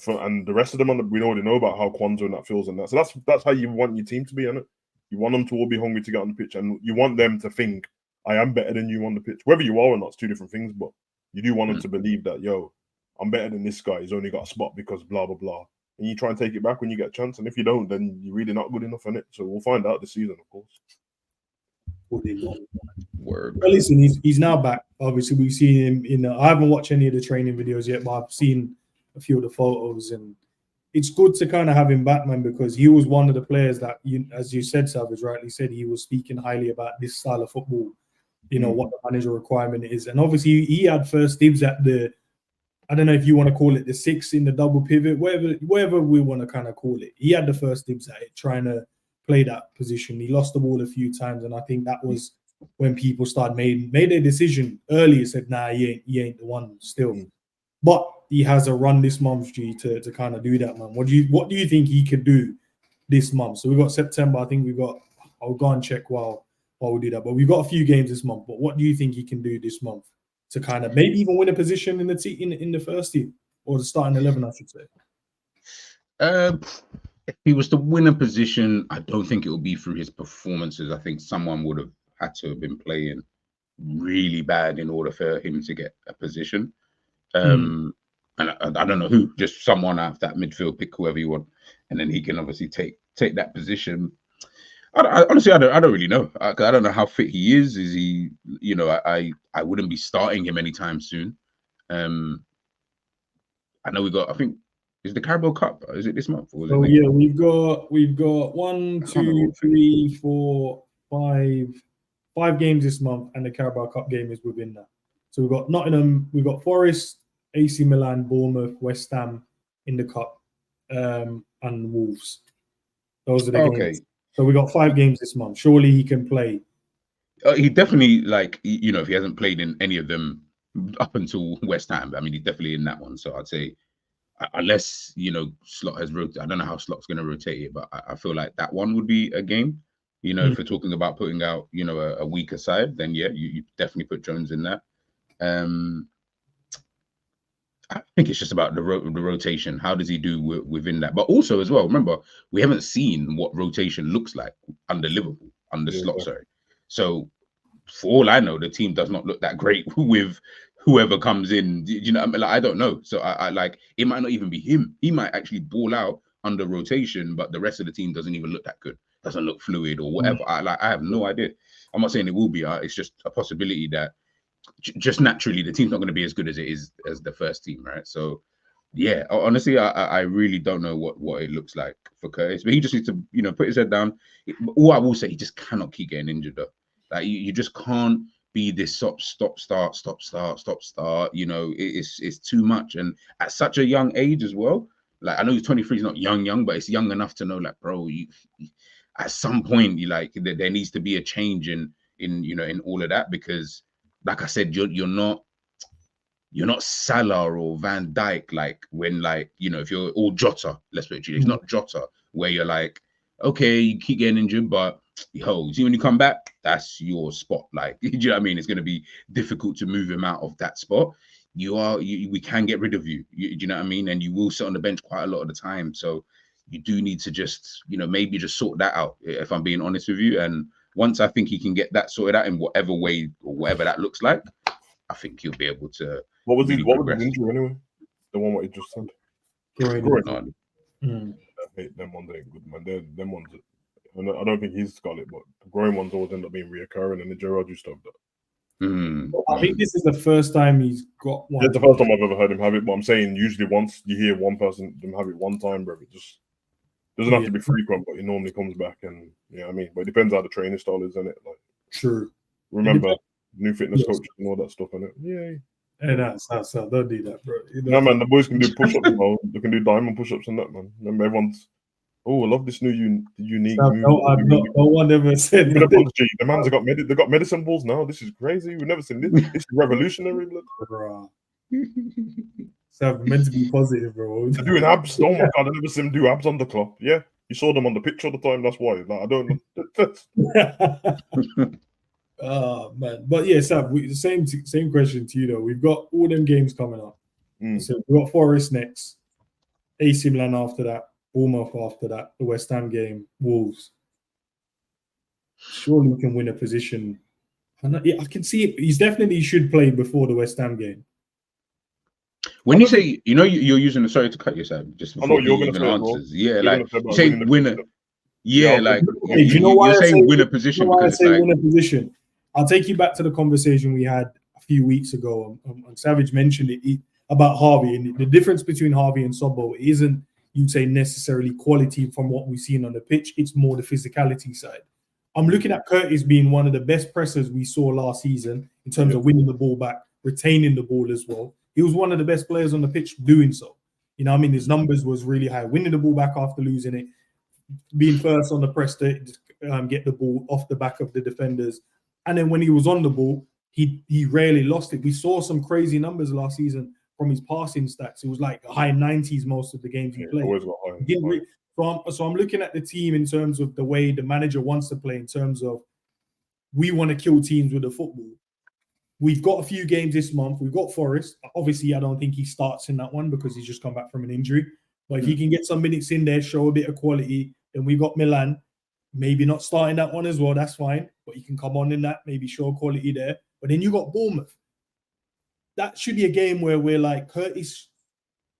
Speaker 2: And the rest of them, we already know about how Kwanzaa and that feels and that. So that's how you want your team to be, innit? You want them to all be hungry to get on the pitch, and you want them to think, I am better than you on the pitch. Whether you are or not, it's 2 different things, but you do want them to believe that, yo, I'm better than this guy. He's only got a spot because blah, blah, blah. And you try and take it back when you get a chance. And if you don't, then you're really not good enough, innit? So we'll find out this season, of course.
Speaker 3: Word.
Speaker 1: Well, listen, he's now back. Obviously, we've seen him I haven't watched any of the training videos yet, but I've seen a few of the photos, and it's good to kind of have him back, man, because he was one of the players that, as you said, Savage rightly said, he was speaking highly about this style of football. What the manager requirement is, and obviously he had first dibs at the I don't know if you want to call it the 6 in the double pivot, whatever we want to kind of call it. He had the first dibs at it, trying to play that position. He lost the ball a few times, and I think that was when people started made a decision early. Said, "Nah, he ain't the one still." But he has a run this month, G, to kind of do that, man. What do you think he could do this month? So we've got September. I think we've got. I'll go and check while we do that. But we've got a few games this month. But what do you think he can do this month to kind of maybe even win a position in the in the first team or the starting 11, I should say?
Speaker 3: If he was to win a position, I don't think it would be through his performances. I think someone would have had to have been playing really bad in order for him to get a position. And I don't know who, just someone out of that midfield, pick whoever you want, and then he can obviously take that position. Honestly, I don't really know. I don't know how fit he is. Is he? You know, I wouldn't be starting him anytime soon. I know we got. I think is the Carabao Cup. Is it this month? Or
Speaker 1: so yeah, we've got 1, 2, 3, 4, 5 games this month, and the Carabao Cup game is within that. So we've got Nottingham, we've got Forest, AC Milan, Bournemouth, West Ham in the cup, and Wolves. Those are the games. So we got 5 games this month. Surely he can play.
Speaker 3: He definitely, like, you know, if he hasn't played in any of them up until West Ham, I mean, he's definitely in that one. So I'd say, unless, you know, Slot has rotated, I don't know how Slot's going to rotate it, but I feel like that one would be a game. You know, if we're talking about putting out, you know, a weaker side, then yeah, you definitely put Jones in that. I think it's just about the rotation. How does he do within that? But also as well, remember, we haven't seen what rotation looks like under Liverpool, under Slot, sorry. So for all I know, the team does not look that great with whoever comes in. You know, I mean, like, I don't know. So I like, it might not even be him. He might actually ball out under rotation, but the rest of the team doesn't even look that good. Doesn't look fluid or whatever. I have no idea. I'm not saying it will be. It's just a possibility that just naturally the team's not going to be as good as it is as the first team, right? So yeah, honestly, I really don't know what it looks like for Curtis, but he just needs to, you know, put his head down. All I will say, he just cannot keep getting injured though. Like you just can't be this stop start. You know, it's too much, and at such a young age as well. Like I know he's 23, he's not young, but it's young enough to know, like, bro, you at some point you like there needs to be a change in you know, in all of that, because like I said, you're not Salah or Van Dijk, like when, like, you know, if you're all Jota, let's put it, it's not Jota where you're like, okay, you keep getting injured, but yo, see when you come back, that's your spot. Like, do you know what I mean? It's going to be difficult to move him out of that spot. We can get rid of you. Do you know what I mean? And you will sit on the bench quite a lot of the time. So you do need to just, you know, maybe just sort that out, if I'm being honest with you. And once I think he can get that sorted out in whatever way or whatever that looks like, I think he'll be able to.
Speaker 2: What was his injury anyway? The one what he just said.
Speaker 1: Groin.
Speaker 2: I hate them ones ain't good, man. Them ones. I don't think he's got it, but the groin ones always end up being reoccurring, and the Gerrard used to have that.
Speaker 1: I think this is the first time he's got one.
Speaker 2: It's the first time I've ever heard him have it, but I'm saying usually once you hear one person them have it one time, bro, it just doesn't have to be frequent, but he normally comes back, and you know what I mean. But it depends how the training style is, isn't it? Like,
Speaker 1: true.
Speaker 2: Remember, new fitness coaches and all that stuff, innit? Yeah.
Speaker 1: Hey, that's don't do that, bro.
Speaker 2: No, man, the boys can do push-ups, bro. They can do diamond push-ups and that, man. Remember, everyone's, I love this new unique.
Speaker 1: No one ever said that.
Speaker 2: The man's they got medicine balls now. This is crazy. We've never seen this. This is revolutionary, blood.
Speaker 1: So meant to be positive, bro.
Speaker 2: They're doing abs. Oh my god, I never seen them do abs on the clock. Yeah, you saw them on the picture all the time. That's why. Like, I don't know.
Speaker 1: Oh man, but yeah, Sav, the same question to you though. We've got all them games coming up. So we've got Forest next, AC Milan after that, Bournemouth after that, the West Ham game, Wolves. Surely we can win a position. I can see it. He's definitely should play before the West Ham game.
Speaker 3: When you say, you know, you're using, sorry to cut you, Sam, just before
Speaker 2: you're going to say
Speaker 3: answers. Yeah, like you say winner. Yeah, like
Speaker 1: you know why
Speaker 3: you're saying win a position because it's like
Speaker 1: win a position. I'll take you back to the conversation we had a few weeks ago. And Savage mentioned it about Harvey, and the difference between Harvey and Sobbo isn't, you'd say, necessarily quality from what we've seen on the pitch. It's more the physicality side. I'm looking at Curtis being one of the best pressers we saw last season in terms of winning the ball back, retaining the ball as well. he was one of the best players on the pitch doing so. You know what I mean? His numbers was really high. Winning the ball back after losing it, being first on the press to get the ball off the back of the defenders. And then when he was on the ball, he rarely lost it. We saw some crazy numbers last season from his passing stats. It was like high 90s most of the games he played.
Speaker 2: Always got high.
Speaker 1: So I'm looking at the team in terms of the way the manager wants to play, in terms of we want to kill teams with the football. We've got a few games this month. We've got Forest. Obviously, I don't think he starts in that one because he's just come back from an injury. But if he can get some minutes in there, show a bit of quality, then we've got Milan. Maybe not starting that one as well, that's fine. But he can come on in that, maybe show quality there. But then you got Bournemouth. That should be a game where we're like, Curtis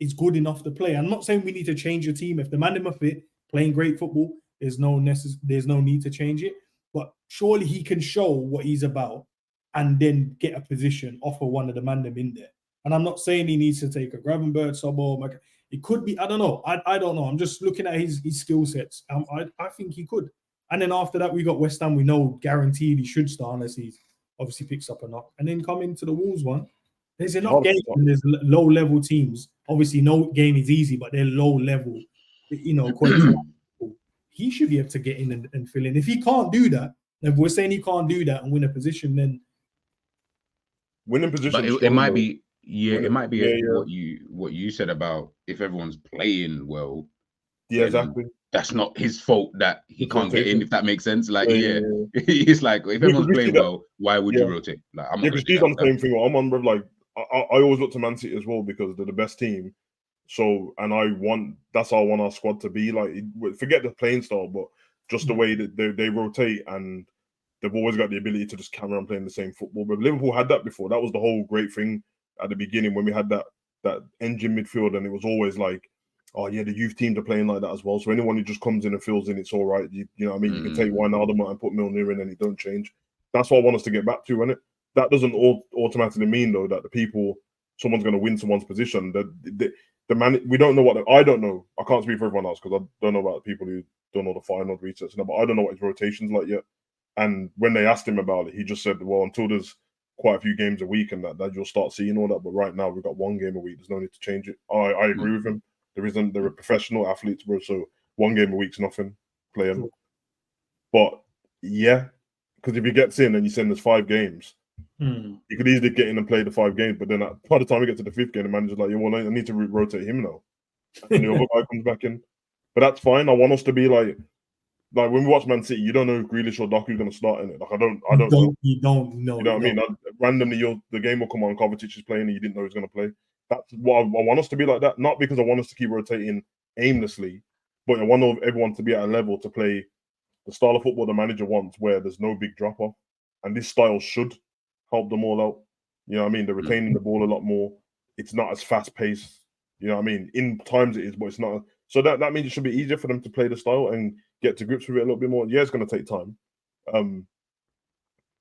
Speaker 1: is good enough to play. I'm not saying we need to change your team. If the man are fit, playing great football, there's no need to change it. But surely he can show what he's about and then get a position, offer one of the man them in there. And I'm not saying he needs to take a Gravenberch, Sobo. It could be, I don't know. I don't know. I'm just looking at his skill sets. I think he could. And then after that, we got West Ham. We know guaranteed he should start unless he obviously picks up a knock. And then come into the Wolves one. There's enough games and there's low-level teams. Obviously, no game is easy, but they're low-level, he should be able to get in and fill in. If he can't do that, if we're saying he can't do that and win a position, then
Speaker 2: winning position.
Speaker 3: But it might be, it might be what you said about if everyone's playing well.
Speaker 2: Yeah, exactly.
Speaker 3: That's not his fault that he can't get in, if that makes sense. Like, it's like if everyone's playing well, why would you rotate? Like, I'm not
Speaker 2: because he's on the same thing. I'm on, bro. Like, I always look to Man City as well because they're the best team. So, and that's how I want our squad to be. Like, forget the playing style, but just the way that they rotate, and they've always got the ability to just carry on playing the same football. But Liverpool had that before. That was the whole great thing at the beginning when we had that engine midfield, and it was always like, oh yeah, the youth teams are playing like that as well. So anyone who just comes in and fills in, it's all right. You know what I mean? You can take Wijnaldum and put Milner in and it don't change. That's what I want us to get back to, innit? That doesn't automatically mean, though, that someone's going to win someone's position. The man, we don't know I don't know. I can't speak for everyone else because I don't know about the people who don't know the final research. But I don't know what his rotation's like yet. And when they asked him about it, he just said, well, until there's quite a few games a week and that you'll start seeing all that. But right now, we've got one game a week. There's no need to change it. I agree with him. They're professional athletes, bro. So one game a week's nothing playing. But yeah, because if he gets in and you send there's 5 games, you could easily get in and play the 5 games. But then by the time we get to the 5th game, the manager's like, I need to rotate him now. And the other guy comes back in. But that's fine. I want us to be like when we watch Man City, you don't know if Grealish or Doku's going to start in it. Like I don't know.
Speaker 1: You don't know.
Speaker 2: You know what I mean? Randomly, the game will come on. Kovacic is playing, and you didn't know he's going to play. That's what I want us to be like that. Not because I want us to keep rotating aimlessly, but I want everyone to be at a level to play the style of football the manager wants, where there's no big drop off, and this style should help them all out. You know what I mean? They're retaining the ball a lot more. It's not as fast paced. You know what I mean? In times it is, but it's not. So that means it should be easier for them to play the style and get to grips with it a little bit more. Yeah, it's going to take time.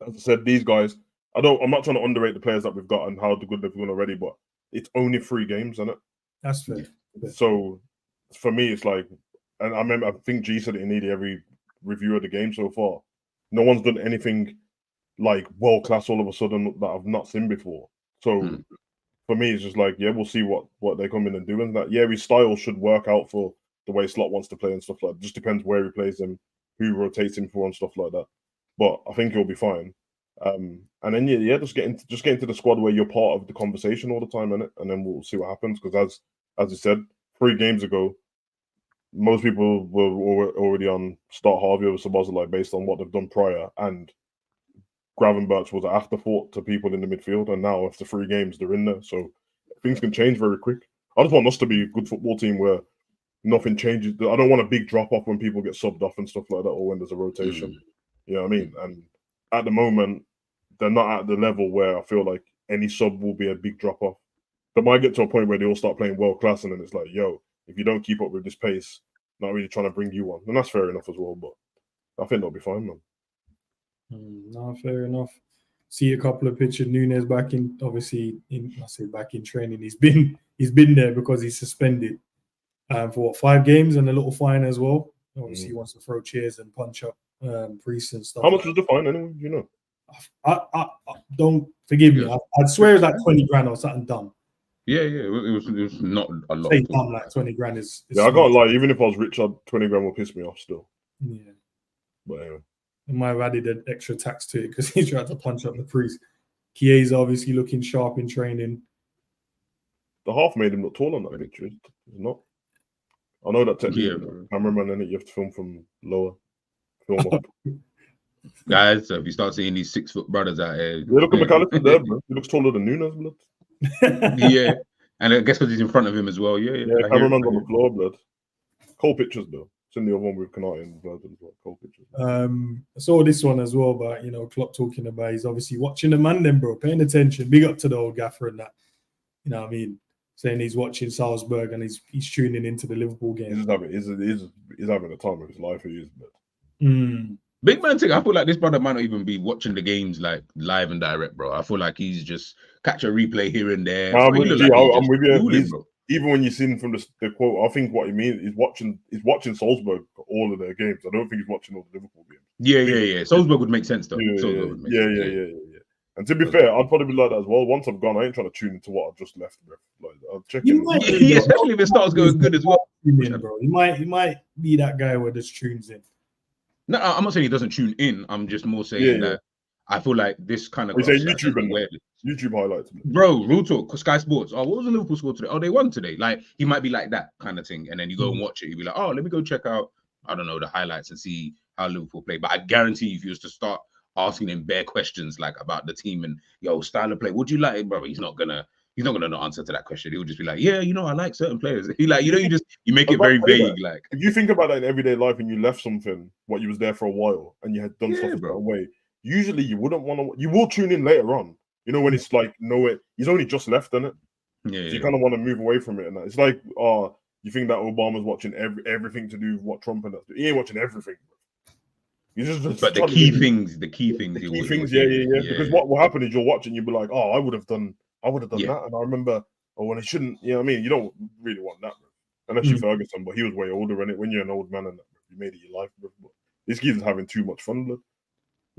Speaker 2: As I said, these guys, I'm not trying to underrate the players that we've got and how good they've been already, but it's only 3 games, isn't it?
Speaker 1: That's fair.
Speaker 2: So for me, it's like, and I think G said it in nearly every review of the game so far. No one's done anything like world class all of a sudden that I've not seen before. So for me, it's just like, yeah, we'll see what they come in and do. And that, yeah, his style should work out for the way Slot wants to play and stuff like that. Just depends where he plays him, who rotates him for and stuff like that. But I think he'll be fine. And then just get into the squad where you're part of the conversation all the time, innit? And then we'll see what happens. Because as you said, 3 games ago, most people were already on start Harvey over Szoboszlai based on what they've done prior, and Gravenberch was an afterthought to people in the midfield. And now after 3 games, they're in there. So things can change very quick. I just want us to be a good football team where nothing changes. I don't want a big drop off when people get subbed off and stuff like that, or when there's a rotation. You know what I mean? And at the moment, they're not at the level where I feel like any sub will be a big drop off. They might get to a point where they all start playing world class, and then it's like, yo, if you don't keep up with this pace, not really trying to bring you on. And that's fair enough as well, but I think they'll be fine, man.
Speaker 1: No, fair enough. See a couple of pictures. Nunes back in, obviously, back in training. He's been there because he's suspended for 5 games and a little fine as well. Obviously, he wants to throw chairs and punch up priests and stuff.
Speaker 2: How much was the fine anyway? Do you know?
Speaker 1: I don't forgive me. I'd swear it's like 20 grand or something dumb.
Speaker 3: Yeah, it was not a lot.
Speaker 1: Say
Speaker 3: Of talk.
Speaker 1: like 20 grand is
Speaker 2: Yeah, I can't lie. Even if I was rich, 20 grand will piss me off still.
Speaker 1: Yeah.
Speaker 2: But anyway.
Speaker 1: He might have added an extra tax to it because he tried to punch up the priest. Chiesa obviously looking sharp in training.
Speaker 2: The half made him look tall on that picture. It's not. I know that technique. Cameraman, and you have to film from lower. Film up.
Speaker 3: Guys, so if you start seeing these 6-foot brothers out here,
Speaker 2: Yeah, look at McAllister there, bro. He looks taller than Nunes, blood.
Speaker 3: Yeah, and I guess because he's in front of him as well. Yeah,
Speaker 2: cameraman's on the floor, blood. Cold pictures, though. It's in the other one with Canati and Virgil as well. Cold pictures.
Speaker 1: I saw this one as well, but Klopp talking about he's obviously watching the man, then, bro, paying attention. Big up to the old gaffer and that. You know what I mean? Saying he's watching Salzburg and he's tuning into the Liverpool game.
Speaker 2: He's having a time of his life. He is, but.
Speaker 3: Big man thing. I feel like this brother might not even be watching the games like live and direct, bro. I feel like he's just catch a replay here and there.
Speaker 2: I'm with you. Even when you see him from the quote, I think what he means is watching Salzburg all of their games. I don't think he's watching all the Liverpool games.
Speaker 3: Yeah. Salzburg would make sense though.
Speaker 2: Yeah. And to be fair, I'd probably be like that as well. Once I've gone, I ain't trying to tune into what I've just left, bro. Like I'll check in.
Speaker 3: Especially if it starts going good as well.
Speaker 1: Bro. He might be that guy where just tunes in.
Speaker 3: No, I'm not saying he doesn't tune in. I'm just more saying that I feel like this kind of.
Speaker 2: We say YouTube and YouTube highlights,
Speaker 3: bro. Real talk. Sky Sports. Oh, what was the Liverpool score today? Oh, they won today. Like he might be like that kind of thing, and then you go and watch it. You'll be like, oh, let me go check out. I don't know the highlights and see how Liverpool play. But I guarantee you, if you was to start asking him bare questions like about the team and style of play, what do you like, bro? He's not gonna know answer to that question. He'll just be like, yeah, I like certain players. He like, you make it very vague. Like
Speaker 2: if you think about that in everyday life and you left something, you was there for a while and you had done stuff a way, usually you wouldn't want to. You will tune in later on. When it's like he's only just left, innit?
Speaker 3: Yeah.
Speaker 2: So you kind of want to move away from it, and that. It's like, you think that Obama's watching everything to do with what Trump and that. He ain't watching everything.
Speaker 3: But the key things,
Speaker 2: yeah. Because what happened is you'll watch it and you'll be like, oh, I would have done that, and I remember, when it shouldn't. You know what I mean? You don't really want that, bro. Unless you're Ferguson, but he was way older, and when you're an old man and that, you made it your life, bro. But this kid's having too much fun, bro.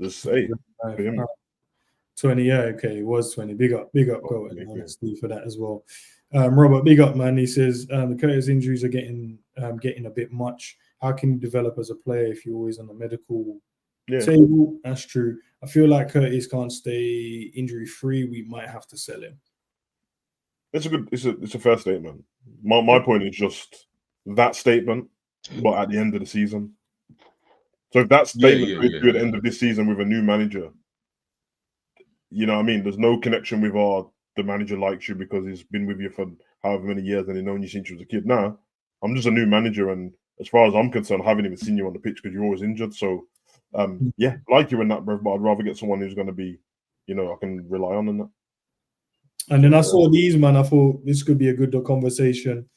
Speaker 2: Just say for him.
Speaker 1: 20, yeah, okay, it was 20. Big up, go honestly for that as well. Robert, big up, man. He says the Curtis injuries are getting a bit much. How can you develop as a player if you're always on the medical table? That's true. I feel like Curtis can't stay injury free. We might have to sell him.
Speaker 2: It's a fair statement. My point is just that statement, but at the end of the season. So if that statement goes through at the end of this season with a new manager, you know what I mean? There's no connection with the manager likes you because he's been with you for however many years and he's known you since you was a kid. Nah, I'm just a new manager, and as far as I'm concerned, I haven't even seen you on the pitch because you're always injured. So, like you in that, bro, but I'd rather get someone who's going to be, I can rely on in that.
Speaker 1: And then I saw these, man. I thought this could be a good conversation.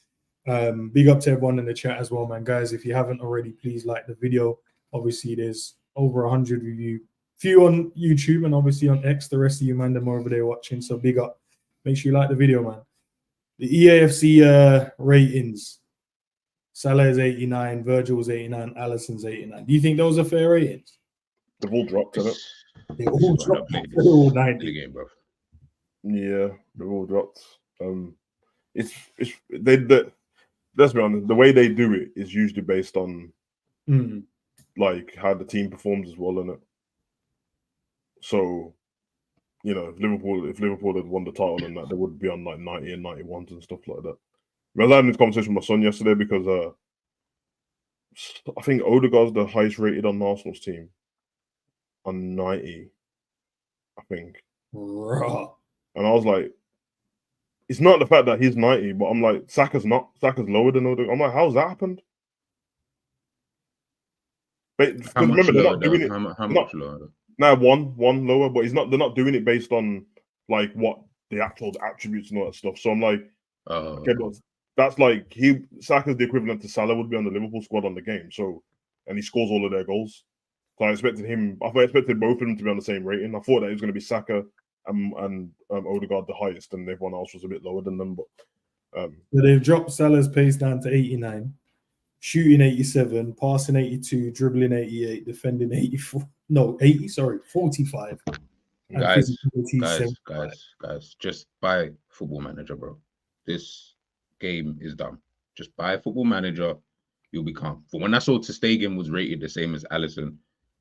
Speaker 1: Big up to everyone in the chat as well, man. Guys, if you haven't already, please like the video. Obviously, there's over 100 of you. Few on YouTube and obviously on X. The rest of you, man, them over there watching. So big up. Make sure you like the video, man. The EAFC ratings. Salah is 89, Virgil's 89, Alisson's 89. Do you think those are fair ratings?
Speaker 2: They've all dropped, haven't
Speaker 1: they? They all dropped. They're all 90
Speaker 3: game, bro.
Speaker 2: Yeah, they've all dropped. Let's be honest. The way they do it is usually based on like how the team performs as well, innit? So, if Liverpool had won the title and that, they would be on like 90 and 91s and stuff like that. I was having this conversation with my son yesterday because I think Odegaard's the highest rated on Arsenal's team on 90, I think.
Speaker 1: Raw.
Speaker 2: And I was like, it's not the fact that he's 90, but I'm like, Saka's not. Saka's lower than Odegaard. I'm like, how's that happened? But remember, they're not doing it.
Speaker 3: How much lower?
Speaker 2: Now one lower, but they're not doing it based on like what the actual attributes and all that stuff. So I'm like, okay, but that's like Saka's the equivalent to Salah would be on the Liverpool squad on the game. So, and he scores all of their goals. So I expected both of them to be on the same rating. I thought that it was going to be Saka and Odegaard the highest, and everyone else was a bit lower than them. But
Speaker 1: so they've dropped Salah's pace down to 89, shooting 87, passing 82, dribbling 88, defending 84. No, 80. Sorry, 45.
Speaker 3: Guys, just buy Football Manager, bro. this game is done. Just buy a Football Manager, you'll be calm. But when I saw Ter Stegen was rated the same as Alisson,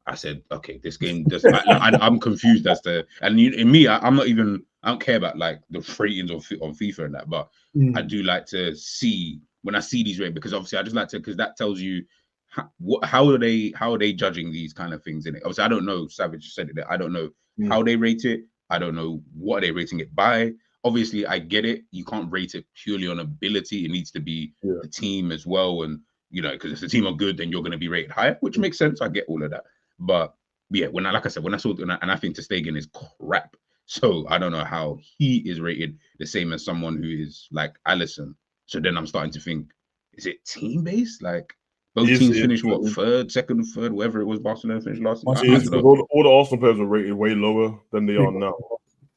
Speaker 3: I said, okay, this game does. I'm confused as to, and in me, I'm not even. I don't care about like the ratings on FIFA and that, but I do like to see when I see these ratings, because obviously I just like to, because that tells you how are they judging these kind of things in it. Obviously, I don't know. Savage said it. I don't know how they rate it. I don't know what they're rating it by. Obviously, I get it. You can't rate it purely on ability. It needs to be the team as well, and because if the team are good, then you're going to be rated higher, which makes sense. I get all of that. But yeah, when I saw, and I think Ter Stegen is crap. So I don't know how he is rated the same as someone who is like Alisson. So then I'm starting to think, is it team based? Like both teams finished second, third, whatever it was. Barcelona finished last.
Speaker 2: All the Arsenal players were rated way lower than they are now.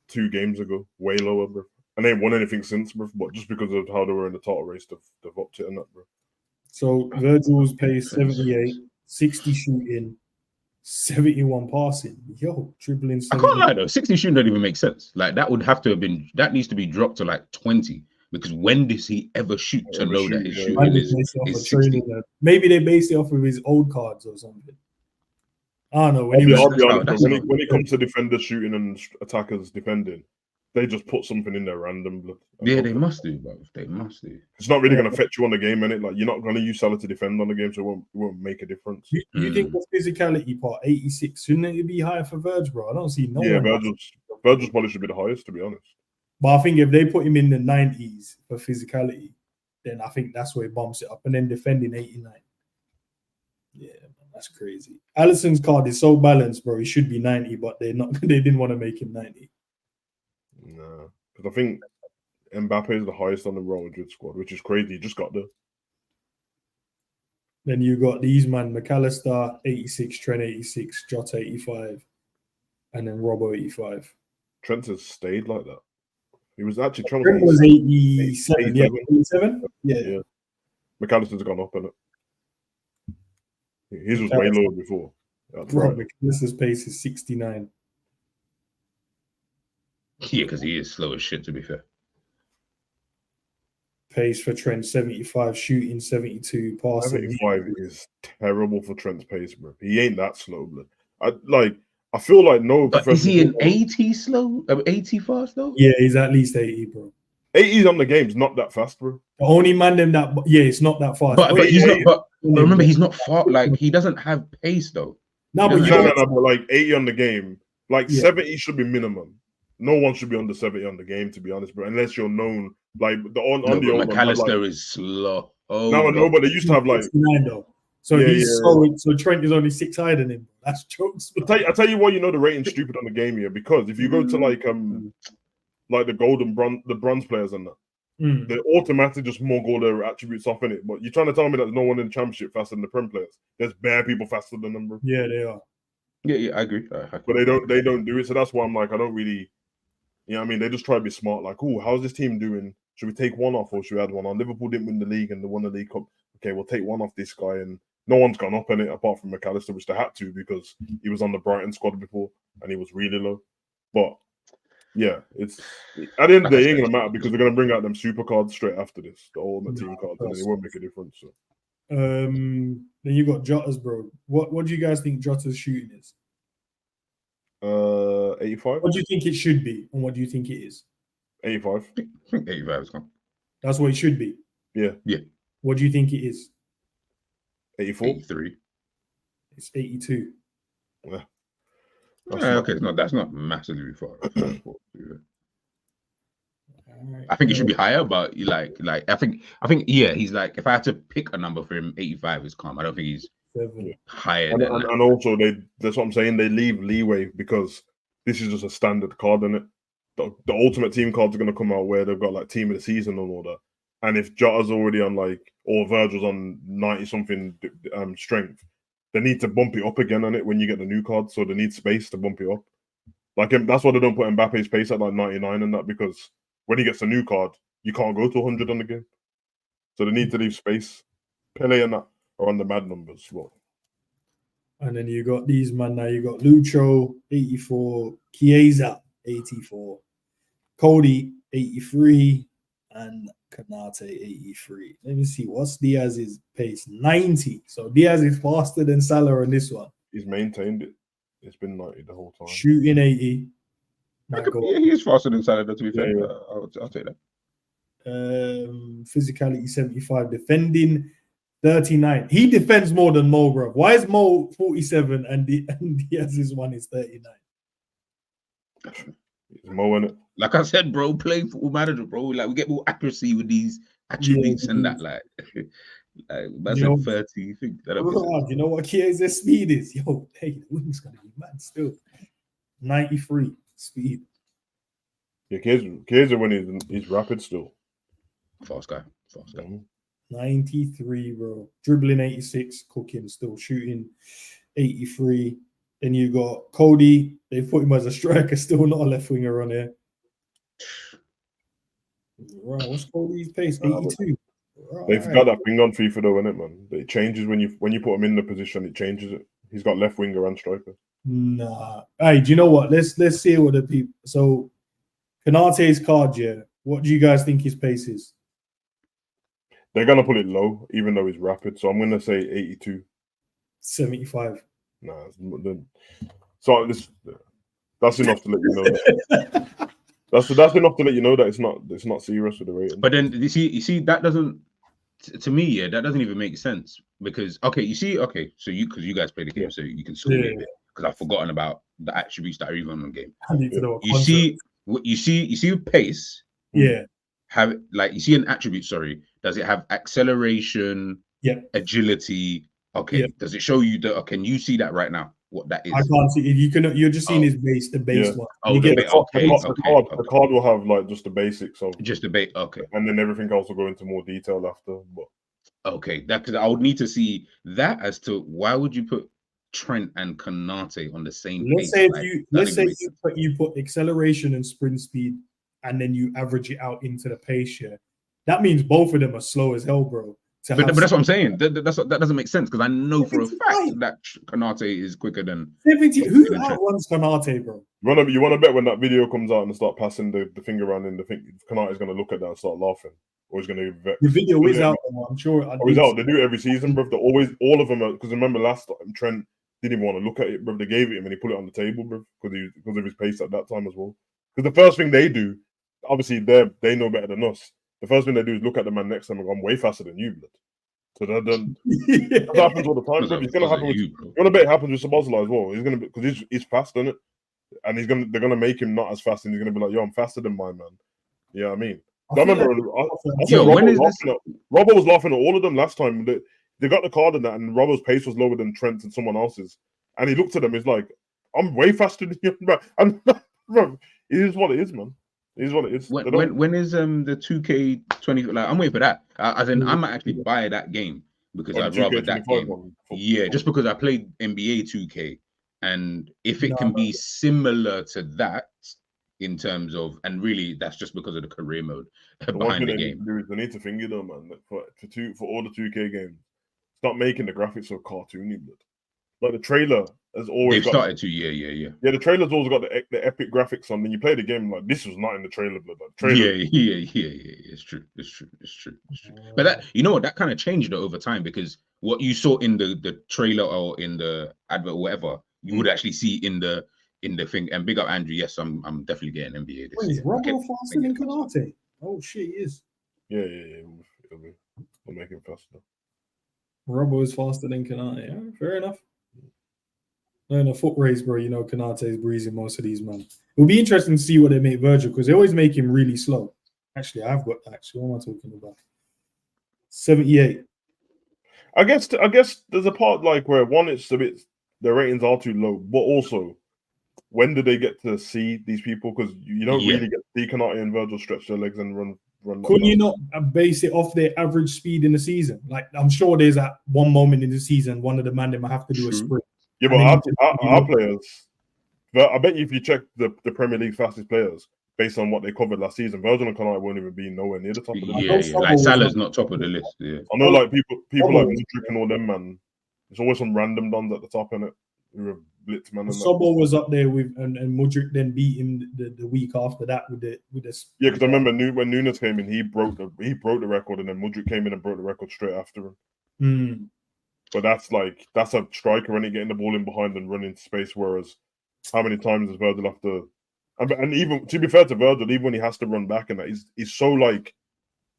Speaker 2: 2 games ago, way lower, bro. And they ain't won anything since, bro. But just because of how they were in the title race, they've upped it and that, bro.
Speaker 1: So Virgil's pace 78, 60 shooting, 71 passing. Yo, dribbling.
Speaker 3: I can't lie though, 60 shooting don't even make sense. Like that would have to have been, that needs to be dropped to like 20, because when does he ever shoot to know that his shooting is 60?
Speaker 1: Maybe they based it off of his old cards or something. I don't know. When
Speaker 2: it comes to defenders shooting and attackers defending, they just put something in there random.
Speaker 3: Yeah, they must do, bro. They must do.
Speaker 2: It's not really going to affect you on the game, innit? Like, you're not going to use Salah to defend on the game, so it won't make a difference.
Speaker 1: You think the physicality part, 86, shouldn't it be higher for Virg, bro? I don't see no one.
Speaker 2: Virgil's probably should be the highest, to be honest.
Speaker 1: But I think if they put him in the 90s for physicality, then I think that's where he bumps it up. And then defending 89. Yeah, that's crazy. Alisson's card is so balanced, bro. He should be 90, but they're not. They didn't want to make him 90.
Speaker 2: No, because I think Mbappe is the highest on the Real Madrid squad, which is crazy. He just got there.
Speaker 1: Then you got these man: McAllister 86, Trent 86, Jota 85, and then Robbo 85.
Speaker 2: Trent has stayed like that. He was actually
Speaker 1: Trent was 87. 87. Yeah.
Speaker 2: McAllister's gone up in it. His was way lower before. That's right.
Speaker 1: McAllister's pace is 69.
Speaker 3: Yeah, because he is slow as shit, to be fair.
Speaker 1: Pace for Trent 75, shooting 72, passing
Speaker 2: 75 is terrible for Trent's pace, bro. He ain't that slow, bro. I feel like no.
Speaker 3: But is he an 80 slow? 80 fast though?
Speaker 1: Yeah, he's at least 80, bro.
Speaker 2: 80s on the game's not that fast, bro.
Speaker 1: The only man them that it's not that fast.
Speaker 3: But he's not. But remember, he's not far. Like he doesn't have pace though.
Speaker 2: No, but like 80 on the game, like 70 should be minimum. No one should be under 70 on the game, to be honest, bro. Unless you're known, like the old
Speaker 3: McAllister is slow.
Speaker 2: No, but they used to have like
Speaker 1: 69 though. So so Trent is only 6 higher than him. That's jokes.
Speaker 2: I tell you why you know the rating's stupid on the game here, because if you go to like the bronze players and that, they automatically just more all their attributes off in it. But you're trying to tell me that there's no one in the championship faster than the Prem players. There's bare people faster than them, bro.
Speaker 1: Yeah, they are.
Speaker 3: Yeah, I agree.
Speaker 2: But they don't do it. So that's why I'm like, I don't really. You know what I mean? They just try to be smart. Like, how's this team doing? Should we take one off or should we add one on? Liverpool didn't win the league and they won the League Cup. Okay, we'll take one off this guy. And no one's gone up in it apart from McAllister, which they had to because he was on the Brighton squad before and he was really low. But yeah, it's at the end of the day, it ain't going to matter because they're going to bring out them super cards straight after this, the ultimate team cards, and it won't make a difference. So.
Speaker 1: Then you got Jota's, bro. What do you guys think Jota's shooting is?
Speaker 2: 85.
Speaker 1: What do you think it should be, and what do you think it is?
Speaker 2: 85.
Speaker 3: I think 85 is gone.
Speaker 1: That's what it should be.
Speaker 2: Yeah.
Speaker 1: What do you think it is?
Speaker 2: 84.
Speaker 3: 83.
Speaker 1: It's 82.
Speaker 2: Yeah.
Speaker 3: Okay, that's not massively far. I think it should be higher, but I think he's like, if I had to pick a number for him, 85 is calm. I don't think he's higher than that.
Speaker 2: And also that's what I'm saying, they leave leeway because this is just a standard card, isn't it? The ultimate team cards are going to come out where they've got like team of the season and all that. And if Jota's already on or Virgil's on 90 something strength, they need to bump it up again on it when you get the new card. So they need space to bump it up. Like that's why they don't put Mbappe's pace at like 99 and that, because when he gets a new card, you can't go to 100 on the game. So they need to leave space. Pele and that are on the mad numbers. Well.
Speaker 1: And then you got these man now. You got Lucho 84, Chiesa 84, Cody 83, and Konate 83. Let me see. What's Diaz's pace? 90. So Diaz is faster than Salah on this one.
Speaker 2: He's maintained it. It's been 90 the whole time.
Speaker 1: Shooting 80.
Speaker 3: Yeah, he is faster than Salah, to be fair.
Speaker 2: Yeah.
Speaker 3: I'll take that.
Speaker 1: Physicality 75. Defending 39. He defends more than Mo, bro. Why is Mo 47 and Diaz's one is 39?
Speaker 2: He's mowing it.
Speaker 3: Like I said, bro, playing Football Manager, bro. Like we get more accuracy with these attributes and that. Like that's a 30. You think that?
Speaker 1: You know what Chiesa's speed is? Yo, hey, the wing's gonna be mad still. 93 speed.
Speaker 2: Yeah, Chiesa when he's rapid still.
Speaker 3: Fast guy.
Speaker 1: 93, bro. Dribbling 86, cooking still, shooting 83. Then you got Cody. They put him as a striker, still not a left winger on here. Right, what's Cody's pace? 82.
Speaker 2: They've got that thing on FIFA though, innit, man? It changes when you put him in the position. It changes it. He's got left winger and striker.
Speaker 1: Nah. Hey, do you know what? Let's see what the people. So, Konate's card, yeah. What do you guys think his pace is?
Speaker 2: They're gonna put it low, even though he's rapid. So I'm gonna say 82.
Speaker 1: 75.
Speaker 2: Nah, so that's enough to let you know. That's enough to let you know that it's not serious with the rating.
Speaker 3: But then you see that doesn't, to me, yeah, that doesn't even make sense because so because you guys play the game, so you can school me a bit because I've forgotten about the attributes that are even on the game.
Speaker 1: I need to know
Speaker 3: you see pace.
Speaker 1: Yeah.
Speaker 3: Have like you see an attribute, does it have acceleration, agility? Okay, does it show you that? Can you see that right now? What that is?
Speaker 1: I can't see. If you can, you're just seeing his base, the base one.
Speaker 2: The card will have like just the basics of
Speaker 3: just the base. Okay,
Speaker 2: and then everything else will go into more detail after. But
Speaker 3: okay, that because I would need to see that as to why would you put Trent and Konate on the same
Speaker 1: let's
Speaker 3: page?
Speaker 1: Say you put acceleration and sprint speed, and then you average it out into the pace here. That means both of them are slow as hell, bro.
Speaker 3: But that's what I'm saying. That doesn't make sense because I know for a fact that Konate is quicker than
Speaker 1: 70. Who outruns Konate, bro?
Speaker 2: You want to bet when that video comes out and start passing the finger around in the thing, Konate is going to look at that and start laughing, or he's going to get
Speaker 1: the video is out. I'm sure.
Speaker 2: He's out. They do it every season, bro. They're always all of them because remember last time Trent didn't even want to look at it, bro. They gave it him and he put it on the table, bro, because of his pace at that time as well. Because the first thing they do, obviously they know better than us. The first thing they do is look at the man next to them and go, I'm way faster than you, blood. So that happens all the time. Bro. It's gonna happen. You want to bet it happens with Sabozla as well. He's gonna because he's fast, isn't it? And they're gonna make him not as fast, and he's gonna be like, "Yo, I'm faster than my man." Yeah, I mean, I remember Robbo was laughing at all of them last time. They got the card in that, and Robbo's pace was lower than Trent and someone else's. And he looked at them. He's like, "I'm way faster than you, bro." And bro, it is what it is, man. It is what it is.
Speaker 3: When is the 2K20? Like, I'm waiting for that. As in, I might actually buy that game because I'd rather that game. Just because I played NBA 2K, and if it can be similar to that in terms of, and really that's just because of the career mode behind the game.
Speaker 2: They need to think, man. For all the 2K games, stop making the graphics so cartoony, blood. Like the trailer has always
Speaker 3: started to, yeah.
Speaker 2: The trailer's always got the epic graphics on. Then you play the game like this was not in the trailer, but
Speaker 3: Yeah. It's true. But that, you know what, that kind of changed over time because what you saw in the trailer or in the advert or whatever, you would actually see in the thing. And big up Andrew. Yes, I'm definitely getting NBA this year.
Speaker 1: Is Robbo faster than Konate? Oh shit, he is.
Speaker 2: Yeah. We'll make him faster.
Speaker 1: Robbo is faster than Konate. Yeah, fair enough. No, in a foot race, bro, Konate is breezing most of these, man. It'll be interesting to see what they make Virgil because they always make him really slow. Actually, what am I talking about? 78.
Speaker 2: I guess there's a part like where one, it's a bit, their ratings are too low, but also when do they get to see these people? Because you don't really get to see Konate and Virgil stretch their legs and run.
Speaker 1: Couldn't you not base it off their average speed in the season? Like, I'm sure there's at one moment in the season, one of the men might have to do a sprint.
Speaker 2: Yeah, but our players, I bet you if you check the Premier League fastest players based on what they covered last season, Virgil and Konate won't even be nowhere near the top of the list.
Speaker 3: Yeah, like Salah's not top of the list. Yeah,
Speaker 2: I know, like people like Mudryk and all them, man. It's always some random dons at the top in it who are Blitzman. And
Speaker 1: Sobo was up there with, and 𝑵𝑬𝑾 then beat him the week after that with the.
Speaker 2: Yeah, because I remember when Nunes came in, he broke the record, and then 𝑵𝑬𝑾 came in and broke the record straight after him. But that's a striker only getting the ball in behind and running into space. Whereas, how many times does Virgil have to? And even to be fair to Virgil, even when he has to run back and that, he's so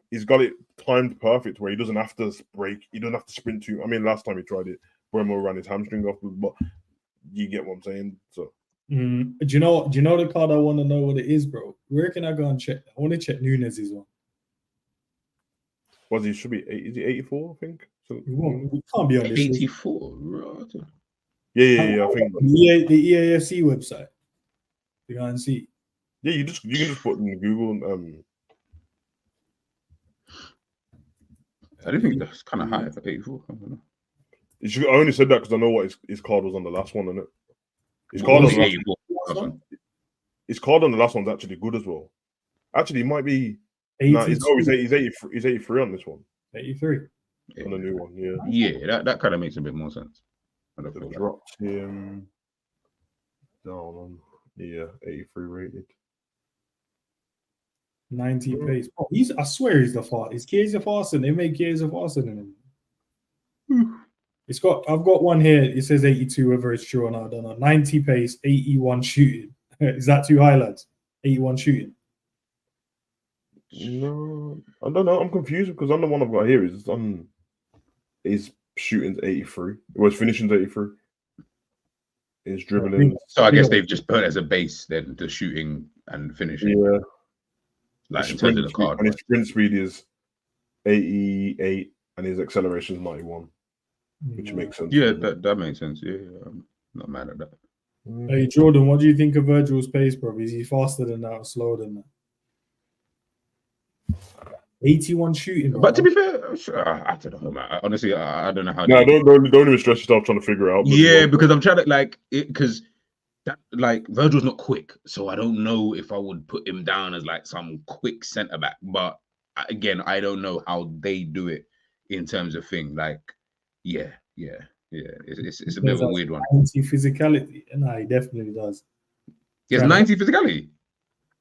Speaker 2: he's got it timed perfect where he doesn't have to break, he doesn't have to sprint too. I mean, last time he tried it, Bremo ran his hamstring off, but you get what I'm saying. So,
Speaker 1: do you know the card? I want to know what it is, bro. Where can I go and check? I want to check Nunes' one.
Speaker 2: Was he should be 80, is he 84? I think. So
Speaker 1: we can't be on this
Speaker 3: 84. Right.
Speaker 2: Yeah. I think
Speaker 1: the EAFC website. You go and see.
Speaker 2: Yeah, you can just put in Google.
Speaker 3: I didn't think that's kind of high for 84. I don't know.
Speaker 2: I only said that because I know what his card was on the last one, isn't it? His card on the last one's actually good as well. Actually, he might be. Nah, he's 83 on this one.
Speaker 1: 83
Speaker 2: on the new one. Yeah.
Speaker 3: Yeah, that kind of makes a bit more sense.
Speaker 2: It dropped him down on 83 rated.
Speaker 1: 90 pace. Oh, I swear he's the fast. Is Chiesa faster? They make Chiesa faster than him. I've got one here. It says 82, whether it's true or not, I don't know. 90 pace, 81 shooting. Is that too high, lads? 81 shooting.
Speaker 2: No, I don't know. I'm confused because on the one I've got here his shooting's 83. Well, his finishing's 83. His dribbling.
Speaker 3: So I guess they've just put it as a base then the shooting and finishing.
Speaker 2: Yeah.
Speaker 3: Like in terms of the card.
Speaker 2: And his sprint speed is 88 and his acceleration is 91. Which makes sense.
Speaker 3: Yeah, that makes sense. Yeah, I'm not mad at that.
Speaker 1: Hey Jordan, what do you think of Virgil's pace, bro? Is he faster than that or slower than that? 81 shooting, bro.
Speaker 3: But to be fair, I don't know, man. Honestly, I don't know how.
Speaker 2: No, don't even stress yourself trying to figure it out.
Speaker 3: Yeah, because I'm trying to because that Virgil's not quick, so I don't know if I would put him down as like some quick centre back. But again, I don't know how they do it in terms of thing. Yeah. It's a bit of a weird one.
Speaker 1: 90 physicality, no, he definitely does.
Speaker 3: He has 90 physicality.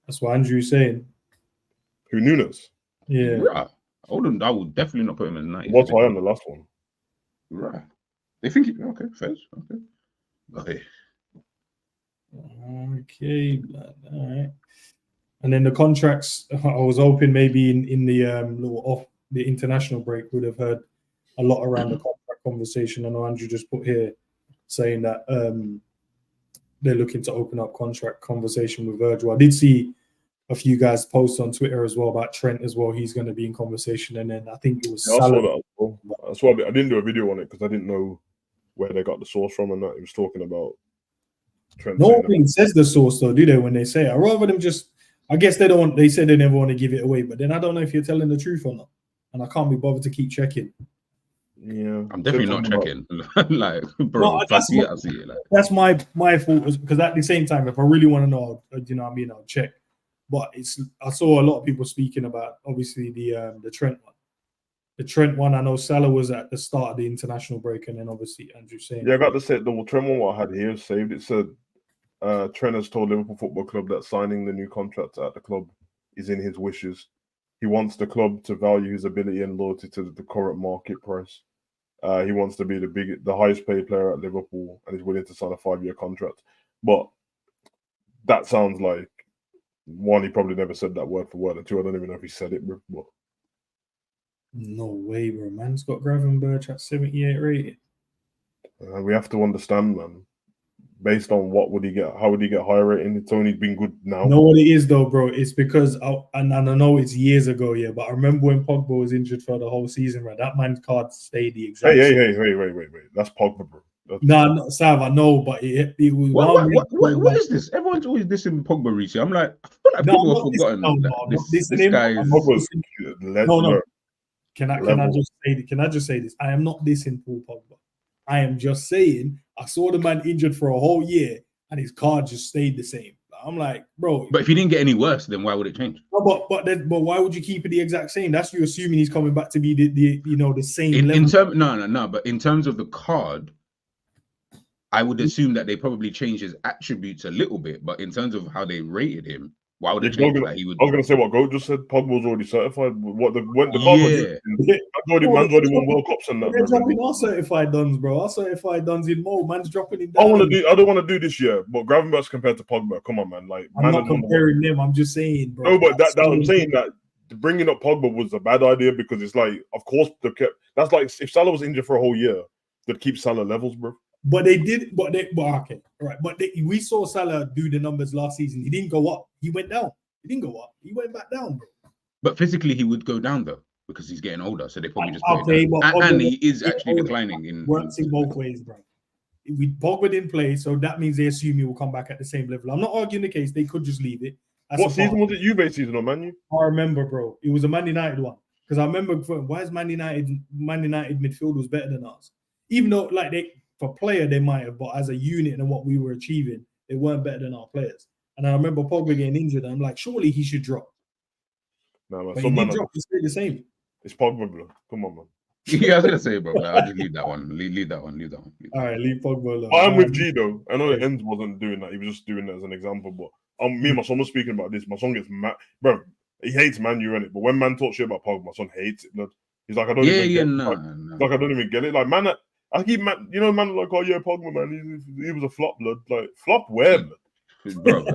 Speaker 1: That's what Andrew's saying.
Speaker 2: Who, Nunes?
Speaker 1: Yeah.
Speaker 3: Right. I would definitely not put him as 90.
Speaker 2: What's high on the last one?
Speaker 3: Right. They think okay, fair. Okay.
Speaker 1: Okay, all right. And then the contracts, I was hoping maybe in the little off the international break would have heard a lot around the contract conversation. I know Andrew just put here saying that they're looking to open up contract conversation with Virgil. I did see a few guys post on Twitter as well about Trent as well. He's going to be in conversation, and then I think it was.
Speaker 2: Yeah, I saw that as well. That's why I didn't do a video on it because I didn't know where they got the source from, and that he was talking about Trent.
Speaker 1: No one says the source though, do they? When they say it, rather than just, I guess they don't. They said they never want to give it away, but then I don't know if you're telling the truth or not, and I can't be bothered to keep checking.
Speaker 2: Yeah,
Speaker 3: I'm definitely not checking. Bro,
Speaker 1: no,
Speaker 3: I see it.
Speaker 1: That's my fault because at the same time, if I really want to know, you know what I mean, I'll check. But I saw a lot of people speaking about obviously the Trent one. The Trent one, I know Salah was at the start of the international break, and then obviously Andrew saying.
Speaker 2: Yeah, I got to say the Trent one what I had here saved. It said Trent has told Liverpool Football Club that signing the new contract at the club is in his wishes. He wants the club to value his ability and loyalty to the current market price. He wants to be the highest paid player at Liverpool, and is willing to sign a 5-year contract. But that sounds like one, he probably never said that word for word, and two, I don't even know if he said it. But
Speaker 1: no way, bro. Man's got Gravenberch at 78 rated.
Speaker 2: We have to understand, man. Based on what would he get? How would he get higher rating? It's only been good now.
Speaker 1: You know what it is, though, bro? It's because, and I know it's years ago, yeah, but I remember when Pogba was injured for the whole season, right? That man's card stayed the exact same.
Speaker 2: Hey, wait. That's Pogba, bro.
Speaker 1: No, Sav, I know, but it was.
Speaker 3: What is this? Everyone's always dissing Pogba recently. I'm like, I feel like people have forgotten this guy is.
Speaker 1: No. Can I just say this? I am not dissing Paul Pogba. I am just saying I saw the man injured for a whole year and his card just stayed the same. I'm like, bro.
Speaker 3: But if he didn't get any worse, then why would it change?
Speaker 1: No, but why would you keep it the exact same? That's you assuming he's coming back to be the same level.
Speaker 3: No. But in terms of the card, I would assume that they probably changed his attributes a little bit, but in terms of how they rated him, why would it change? Like he would.
Speaker 2: I was gonna say what Goat just said. Pogba was already certified. What the
Speaker 3: Yeah.
Speaker 2: man's already won World Cups and that.
Speaker 1: They're dropping our certified duns, bro. Our certified duns in Mo. Man's dropping him
Speaker 2: I
Speaker 1: down.
Speaker 2: don't want to do this year, but Gravenberch compared to Pogba. Come on, man. Like
Speaker 1: I'm not comparing them. I'm just saying, bro.
Speaker 2: No, but that I'm saying that bringing up Pogba was a bad idea because it's like, of course, that's like if Salah was injured for a whole year, they'd keep Salah levels, bro.
Speaker 1: But they did. But okay, all right. But we saw Salah do the numbers last season. He didn't go up. He went down. He didn't go up. He went back down, bro.
Speaker 3: But physically, he would go down though because he's getting older. So they probably just
Speaker 1: okay,
Speaker 3: put it down. And he is actually declining.
Speaker 1: Works in both ways, bro. Pogba didn't play, so that means they assume he will come back at the same level. I'm not arguing the case. They could just leave it.
Speaker 2: What season was it? Juve season or Man U?
Speaker 1: I remember, bro. It was a Man United one because I remember. Why is Man United midfield was better than us? Even though, like, for player they might have, but as a unit and what we were achieving, they weren't better than our players. And I remember Pogba getting injured. And I'm like, surely he should drop.
Speaker 2: No, man.
Speaker 1: But he did drop. He stayed the same.
Speaker 2: It's Pogba, bro. Come on, man.
Speaker 3: Yeah, I was gonna say, bro. Like, I'll just leave that one. Leave that one.
Speaker 1: All right, leave Pogba alone.
Speaker 2: I'm with G though. I know the Ends wasn't doing that. He was just doing that as an example. But me and my son was speaking about this. My son gets mad, bro. He hates Man U, innit? But when man talks shit about Pogba, my son hates it. Blood. He's like, I don't even get it. Like, I don't even get it. Like, man, I keep man, man, like, oh yeah, Pogba, man, he was a flop, blood. Like, flop where,
Speaker 3: bro?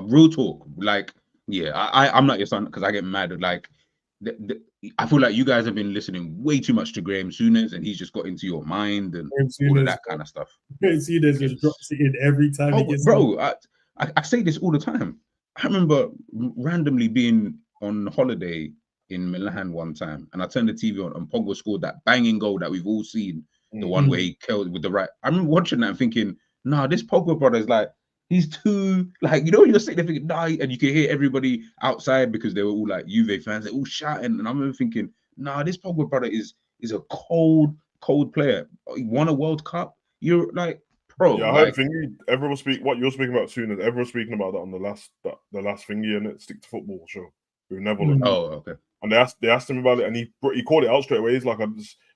Speaker 3: Real talk. Like, yeah, I'm not your son because I get mad. Like, I feel like you guys have been listening way too much to Graham Souness, and he's just got into your mind and all of that kind of stuff.
Speaker 1: Graham Souness just drops it in every time.
Speaker 3: I say this all the time. I remember randomly being on holiday in Milan one time, and I turned the TV on, and Pogba scored that banging goal that we've all seen, the one where he killed with the right. I remember watching that and thinking, nah, this Pogba brother is like, he's too, like, you're sitting there thinking, nah, and you can hear everybody outside because they were all like Juve fans, they're all shouting, and I remember thinking, nah, this Pogba brother is a cold player. He won a World Cup. You're like, bro.
Speaker 2: Yeah, I heard everyone was speaking what you're speaking about soon, and everyone's speaking about that on the last thingy, and it Stick to Football show with Neville.
Speaker 3: Oh, okay.
Speaker 2: And they asked him about it, and he called it out straight away. He's like,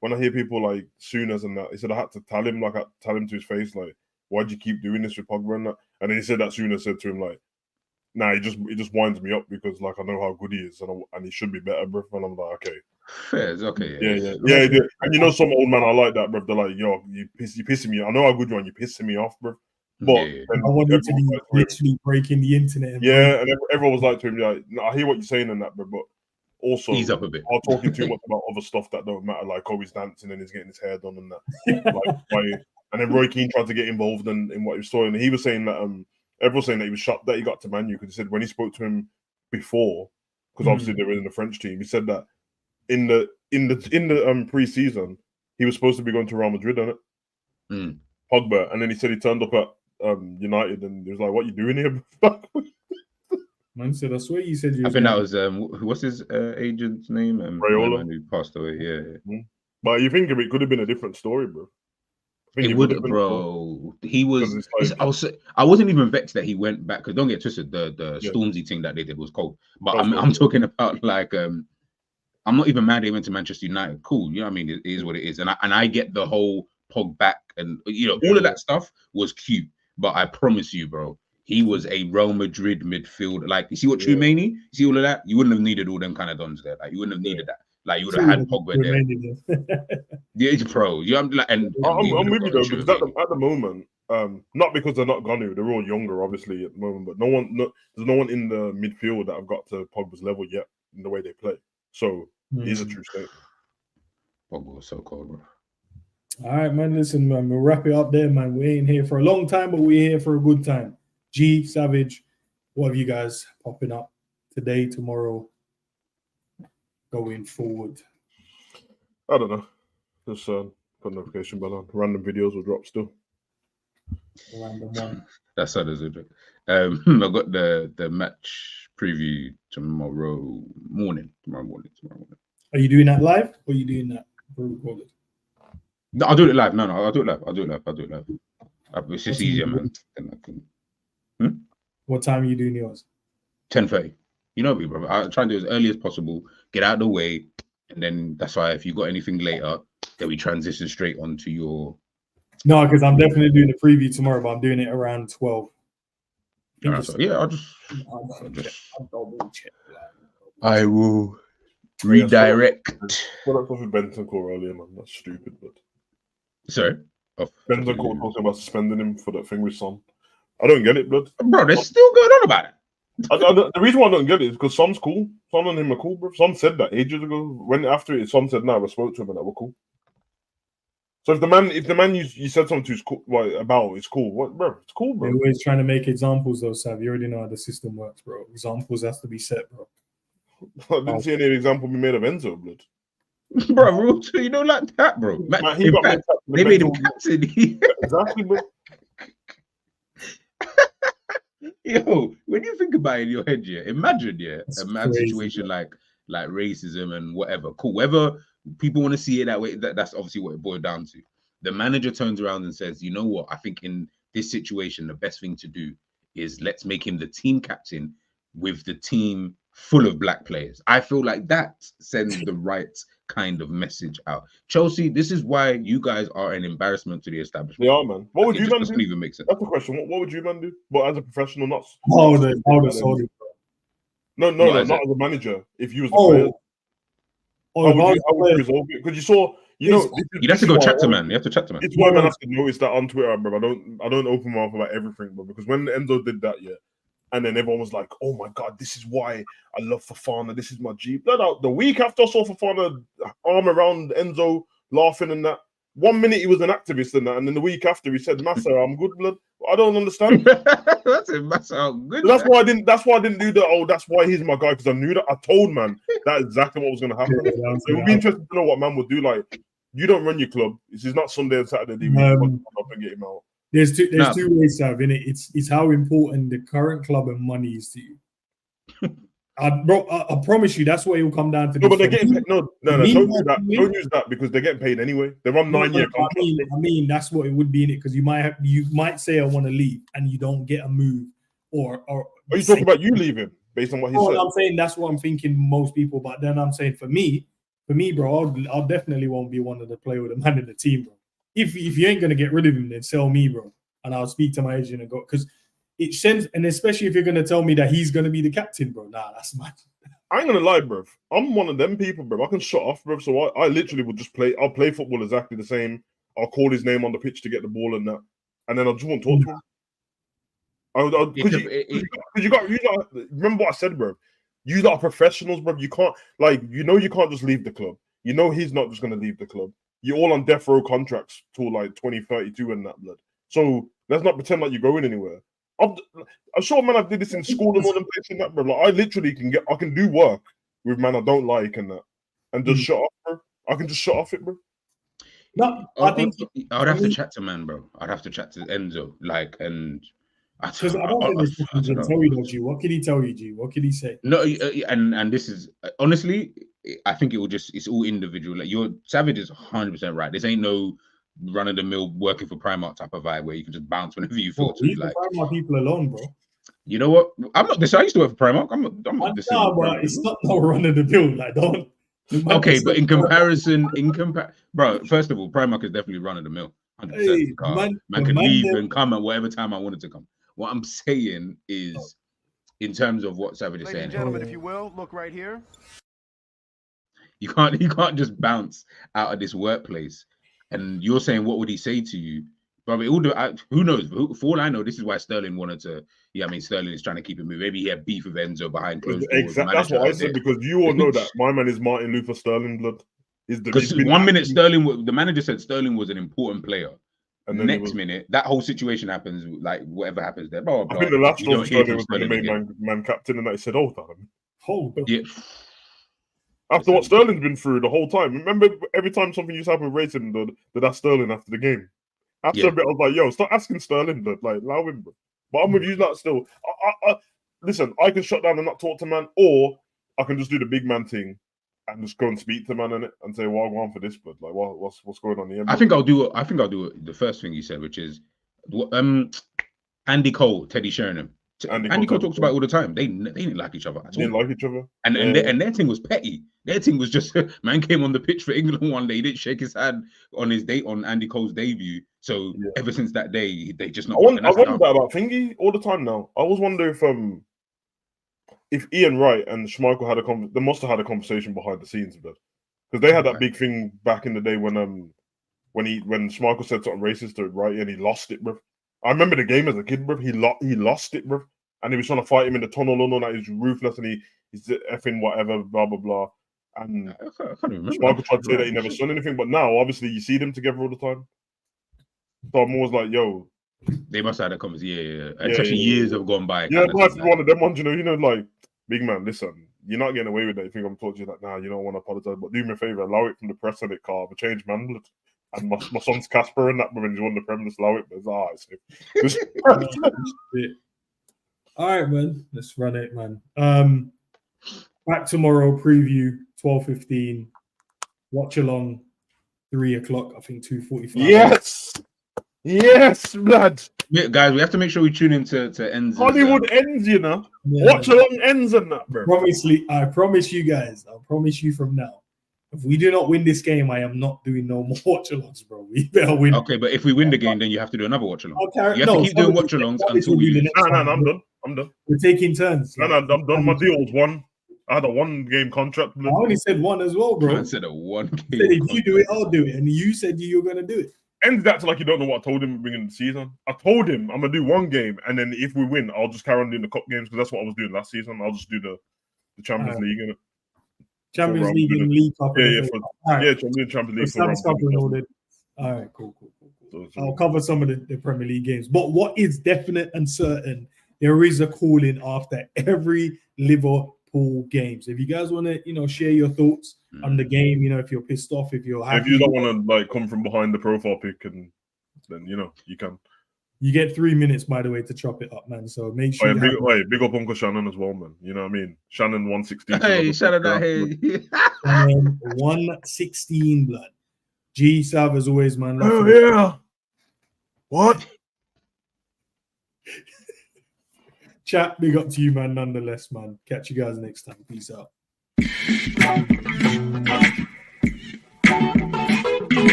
Speaker 2: when I hear people like Souness and that, he said I had to tell him to his face, like, why'd you keep doing this with Pogba and that? And then he said that Souness said to him, like, nah, he just winds me up because, like, I know how good he is and he should be better, bro. And I'm like, okay.
Speaker 3: Fair, it's okay.
Speaker 2: Yeah, he did. And some old man I like that, bro. They're like, yo, you're pissing me. I know how good you are, and you're pissing me off, bro. But
Speaker 1: I want you to be literally breaking the internet.
Speaker 2: And everyone was like to him, like, no, I hear what you're saying and that, bro, but also
Speaker 3: ease up a bit.
Speaker 2: I'm talking too much about other stuff that don't matter, like, oh, he's dancing and he's getting his hair done and that. And then Roy Keane tried to get involved in what he was doing, and he was saying that everyone was saying that he was shocked that he got to Man U because he said when he spoke to him before, because obviously they were in the French team, he said that in the pre-season he was supposed to be going to Real Madrid, innit? Pogba, and then he said he turned up at United, and he was like, "What you doing here?"
Speaker 1: Man said, "I swear you said you."
Speaker 3: I think that was what's his agent's name?
Speaker 2: Raiola,
Speaker 3: who passed away. Yeah.
Speaker 2: But you think it could have been a different story, bro.
Speaker 3: It would, bro. He was. I wasn't even vexed that he went back because don't get twisted. The Stormzy thing that they did was cold. But I'm talking about like I'm not even mad they went to Manchester United. Cool, you know what I mean? It is what it is, and I get the whole Pog back and all of that stuff was cute. But I promise you, bro, he was a Real Madrid midfielder. Like, you see what Tchouaméni? You see all of that? You wouldn't have needed all them kind of dons there. Like, you wouldn't have needed that. Like, you would have had Pogba there. Yeah, bro. Yeah, I'm with you
Speaker 2: though, because at the moment, not because they're not gonna, they're all younger, obviously, at the moment, but there's no one in the midfield that have got to Pogba's level yet in the way they play. So it is a true statement.
Speaker 3: Pogba was so cold, bro.
Speaker 1: All right, man. Listen, man, we'll wrap it up there, man. We ain't here for a long time, but we're here for a good time. G, Savage, what have you guys popping up today, tomorrow, going forward?
Speaker 2: I don't know. Just put notification bell on. Random videos will drop still.
Speaker 1: Random one.
Speaker 3: That's sad, isn't it? I got the match preview tomorrow morning. Are
Speaker 1: you doing that live or are you doing that recorded?
Speaker 3: No, I'll do it live. No, I'll do it live. It's just easier, man. Then I can.
Speaker 1: What time are you doing yours?
Speaker 3: 10:30. You know me, bro. I'll try and do it as early as possible, get out of the way, and then that's why if you got anything later, then we transition straight onto your
Speaker 1: No, because I'm definitely doing the preview tomorrow, but I'm doing it around 12.
Speaker 3: So, yeah, I'll just
Speaker 1: I'll double check.
Speaker 3: I will redirect.
Speaker 2: Well, that's with Bentancur earlier, man. That's stupid. But
Speaker 3: Sorry. Oh,
Speaker 2: Bentancur talking about suspending him for that thing with Son. I don't get it, blood.
Speaker 3: Bro, they're still going on about it.
Speaker 2: The reason why I don't get it is because Son's cool. Son and him are cool, bro. Son said that ages ago. When after it, Son said, "No, I spoke to him and that we're cool." So if the man you said something to is cool, about is cool, what, bro? It's cool, bro.
Speaker 1: They're always trying to make examples, though, Sav. You already know how the system works, bro. Examples has to be set, bro.
Speaker 2: I didn't see any example be made of Enzo, blood.
Speaker 3: Bro, you don't like that, bro. Man, in fact, they made him captain.
Speaker 2: Exactly, bro.
Speaker 3: Yo, when you think about it in your head, yeah, imagine,
Speaker 1: That's
Speaker 3: a mad
Speaker 1: crazy,
Speaker 3: situation like racism and whatever. Cool, whether people want to see it that way, that's obviously what it boiled down to. The manager turns around and says, "You know what? I think in this situation, the best thing to do is let's make him the team captain with the team full of black players." I feel like that sends the right kind of message out. Chelsea, this is why you guys are an embarrassment to the establishment.
Speaker 2: They are, man. What would you man do?
Speaker 3: Doesn't even make sense.
Speaker 2: That's the question. What would you man do? But as a professional, not.
Speaker 1: Hold it.
Speaker 2: No, not as a manager. If you was the player, how would you resolve it? Because you saw,
Speaker 3: you'd have to go chat to man. You have to chat to man.
Speaker 2: It's why man has to notice that on Twitter, bro. I don't open my mouth about everything, bro. Because when Enzo did that, yeah, and then everyone was like, "Oh my god, this is why I love Fofana. This is my G." No, the week after I saw Fofana arm around Enzo laughing and that, 1 minute he was an activist and that, and then the week after he said, "Massa, I'm good, blood." I don't understand.
Speaker 3: That's it, Massa, I'm good.
Speaker 2: So that's why I didn't. That's why I didn't do the. Oh, that's why he's my guy, because I knew that. I told man that exactly what was going to happen. It would be interesting to know what man would do. Like, you don't run your club. This is not Sunday and Saturday. We up and get him out.
Speaker 1: There's two ways, Sav, in it. It's how important the current club and money is to you. I promise you, that's what it will come down to.
Speaker 2: No, but they're getting paid. No. Don't use that. Don't use that because they're getting paid anyway. They're on 9-year contracts.
Speaker 1: I mean, that's what it would be in it, because you might say I want to leave and you don't get a move, or.
Speaker 2: Are you talking about you leaving based on what he said?
Speaker 1: I'm saying that's what I'm thinking. Most people, but then I'm saying for me, bro, I'll definitely won't be one of the player with the man in the team, bro. If you ain't gonna get rid of him, then sell me, bro, and I'll speak to my agent and go, because it sends, and especially if you're gonna tell me that he's gonna be the captain, bro. Nah, that's mad.
Speaker 2: I ain't gonna lie, bro. I'm one of them people, bro. I can shut off, bro. So I literally would just play. I'll play football exactly the same. I'll call his name on the pitch to get the ball and that, and then I just won't talk to him. Because you got. Remember what I said, bro. You lot are professionals, bro. You can't you can't just leave the club. You know he's not just gonna leave the club. You're all on death row contracts till like 2032 and that, blood. So let's not pretend like you're going anywhere. I'm sure, man, I did this in school and all them places and that, bro. Like, I literally I can do work with man I don't like and that, and just shut off, bro. I can just shut off it, bro.
Speaker 1: No, I think
Speaker 3: I'd have to chat to man, bro. I'd have to chat to Enzo,
Speaker 1: because I don't think there's nothing he can tell you, though, G. What can he tell you, G? What can he say?
Speaker 3: No, and this is honestly, I think it's all individual. Like, your Savage is 100% right. This ain't no run of the mill working for Primark type of vibe where you can just bounce whenever you feel to. Like,
Speaker 1: Primark people alone, bro.
Speaker 3: You know what? I'm not this. I used to work for Primark. I'm not this.
Speaker 1: No, but it's not no run of the mill. Like, don't.
Speaker 3: Okay, but in comparison, bro. First of all, Primark is definitely run of the mill. 100%. Man could leave and come at whatever time I wanted to come. What I'm saying is, in terms of what Savage is saying,
Speaker 4: gentlemen, if you will, look right here.
Speaker 3: You can't just bounce out of this workplace. And you're saying, what would he say to you? Probably who knows? For all I know, this is why Sterling wanted to. Yeah, I mean, Sterling is trying to keep it moving. Maybe he had beef with Enzo behind closed doors.
Speaker 2: Exactly. That's what I said, because you all know that my man is Martin Luther Sterling, blood.
Speaker 3: Because 1 minute Sterling, the manager said Sterling was an important player. And then next minute, that whole situation happens, like whatever happens there. Blah, blah,
Speaker 2: I think the last straw Sterling was the main man captain, and I said, "Oh, damn."
Speaker 3: Yeah.
Speaker 2: After what Sterling's been through the whole time. Remember, every time something used to happen with racing, that's Sterling after the game. After a bit, I was like, "Yo, stop asking Sterling, bro. Like, allow him, bro." But I'm with you, that still. Listen, I can shut down and not talk to man, or I can just do the big man thing and just go and speak to man in it and say, "Well, I want for this, but like, what's going on here?"
Speaker 3: I think I'll do the first thing you said, which is, Andy Cole, Teddy Sheringham. Andy Cole talks about it all the time. They didn't like each other at all.
Speaker 2: They didn't like each other.
Speaker 3: And their thing was petty. Their thing was just, man came on the pitch for England one day, he didn't shake his hand on Andy Cole's debut, So ever since that day, they just not.
Speaker 2: I wonder that about Thingy all the time now. I always wonder if Ian Wright and Schmeichel had they must have had a conversation behind the scenes, because they had that big thing back in the day when Schmeichel said something racist to Wright and he lost it, bro. I remember the game as a kid, bro. He lost it, bro, and he was trying to fight him in the tunnel, and all that. He's ruthless, and he's effing whatever, blah blah blah. And
Speaker 3: I can't remember.
Speaker 2: Schmeichel tried to say that he never done anything, but now obviously you see them together all the time. So I'm always like, yo,
Speaker 3: they must have had a conversation. Yeah. Especially years have gone by.
Speaker 2: Yeah, it might be one of them ones, like, big man, listen, you're not getting away with that. You think I'm talking to you like, nah, you don't want to apologize, but do me a favor, allow it from the press on it, car. But change man. And my son's Casper and that, but when he's won the Premier, just allow it. But it's
Speaker 1: all right, man. Let's run it, man. Back tomorrow, preview 12:15. Watch along 3 o'clock. I think 2:45.
Speaker 2: Yes, blood.
Speaker 3: Yeah, guys, we have to make sure we tune into Ends.
Speaker 2: Hollywood Ends, you know. Yeah. Watch along Ends and that, bro.
Speaker 1: I promise you guys. I promise you from now. If we do not win this game, I am not doing no more watch-alongs, bro. We better win.
Speaker 3: Okay, but if we win the game, then you have to do another watch-along.
Speaker 1: Okay,
Speaker 3: you have to keep doing watch-alongs until we lose.
Speaker 2: No, I'm done.
Speaker 1: We're taking turns.
Speaker 2: No, I'm done. My deal's one. I had a 1-game contract.
Speaker 1: I only said one as well, bro.
Speaker 3: I said a 1-game.
Speaker 1: If you do it, I'll do it. And you said you were going to do it.
Speaker 2: Ends that like you don't know what I told him at the beginning of the season. I told him I'm going to do 1 game, and then if we win, I'll just carry on doing the cup games, because that's what I was doing last season. I'll just do the Champions League, innit?
Speaker 1: Champions League and League Cup.
Speaker 2: Champions League.
Speaker 1: All right, cool. I'll cover some of the Premier League games. But what is definite and certain, there is a call-in after every Liverpool game. So if you guys want to, share your thoughts on the game, if you're pissed off, if you're happy.
Speaker 2: If you don't want to come from behind the profile pic, and then you can.
Speaker 1: You get 3 minutes, by the way, to chop it up, man. So make sure.
Speaker 2: Big up Uncle Shannon as well, man. You know what I mean? Shannon 116.
Speaker 3: Hey, shout out that. Hey,
Speaker 1: Shannon 116, blood. G Sav as always, man.
Speaker 2: Oh yeah. What?
Speaker 1: Chat, big up to you, man. Nonetheless, man. Catch you guys next time. Peace out.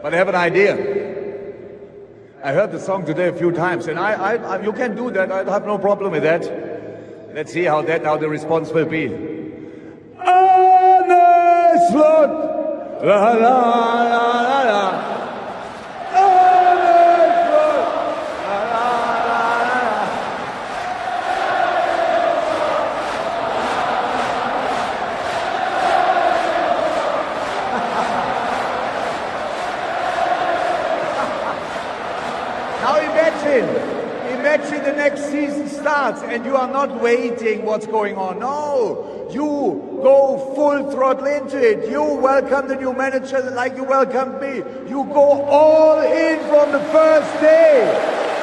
Speaker 5: I have an idea. I heard the song today a few times, and I you can do that. I have no problem with that. Let's see how the response will be. Arne Slot, la la la la la. Imagine the next season starts and you are not waiting what's going on. No, you go full throttle into it. You welcome the new manager like you welcomed me. You go all in from the first day.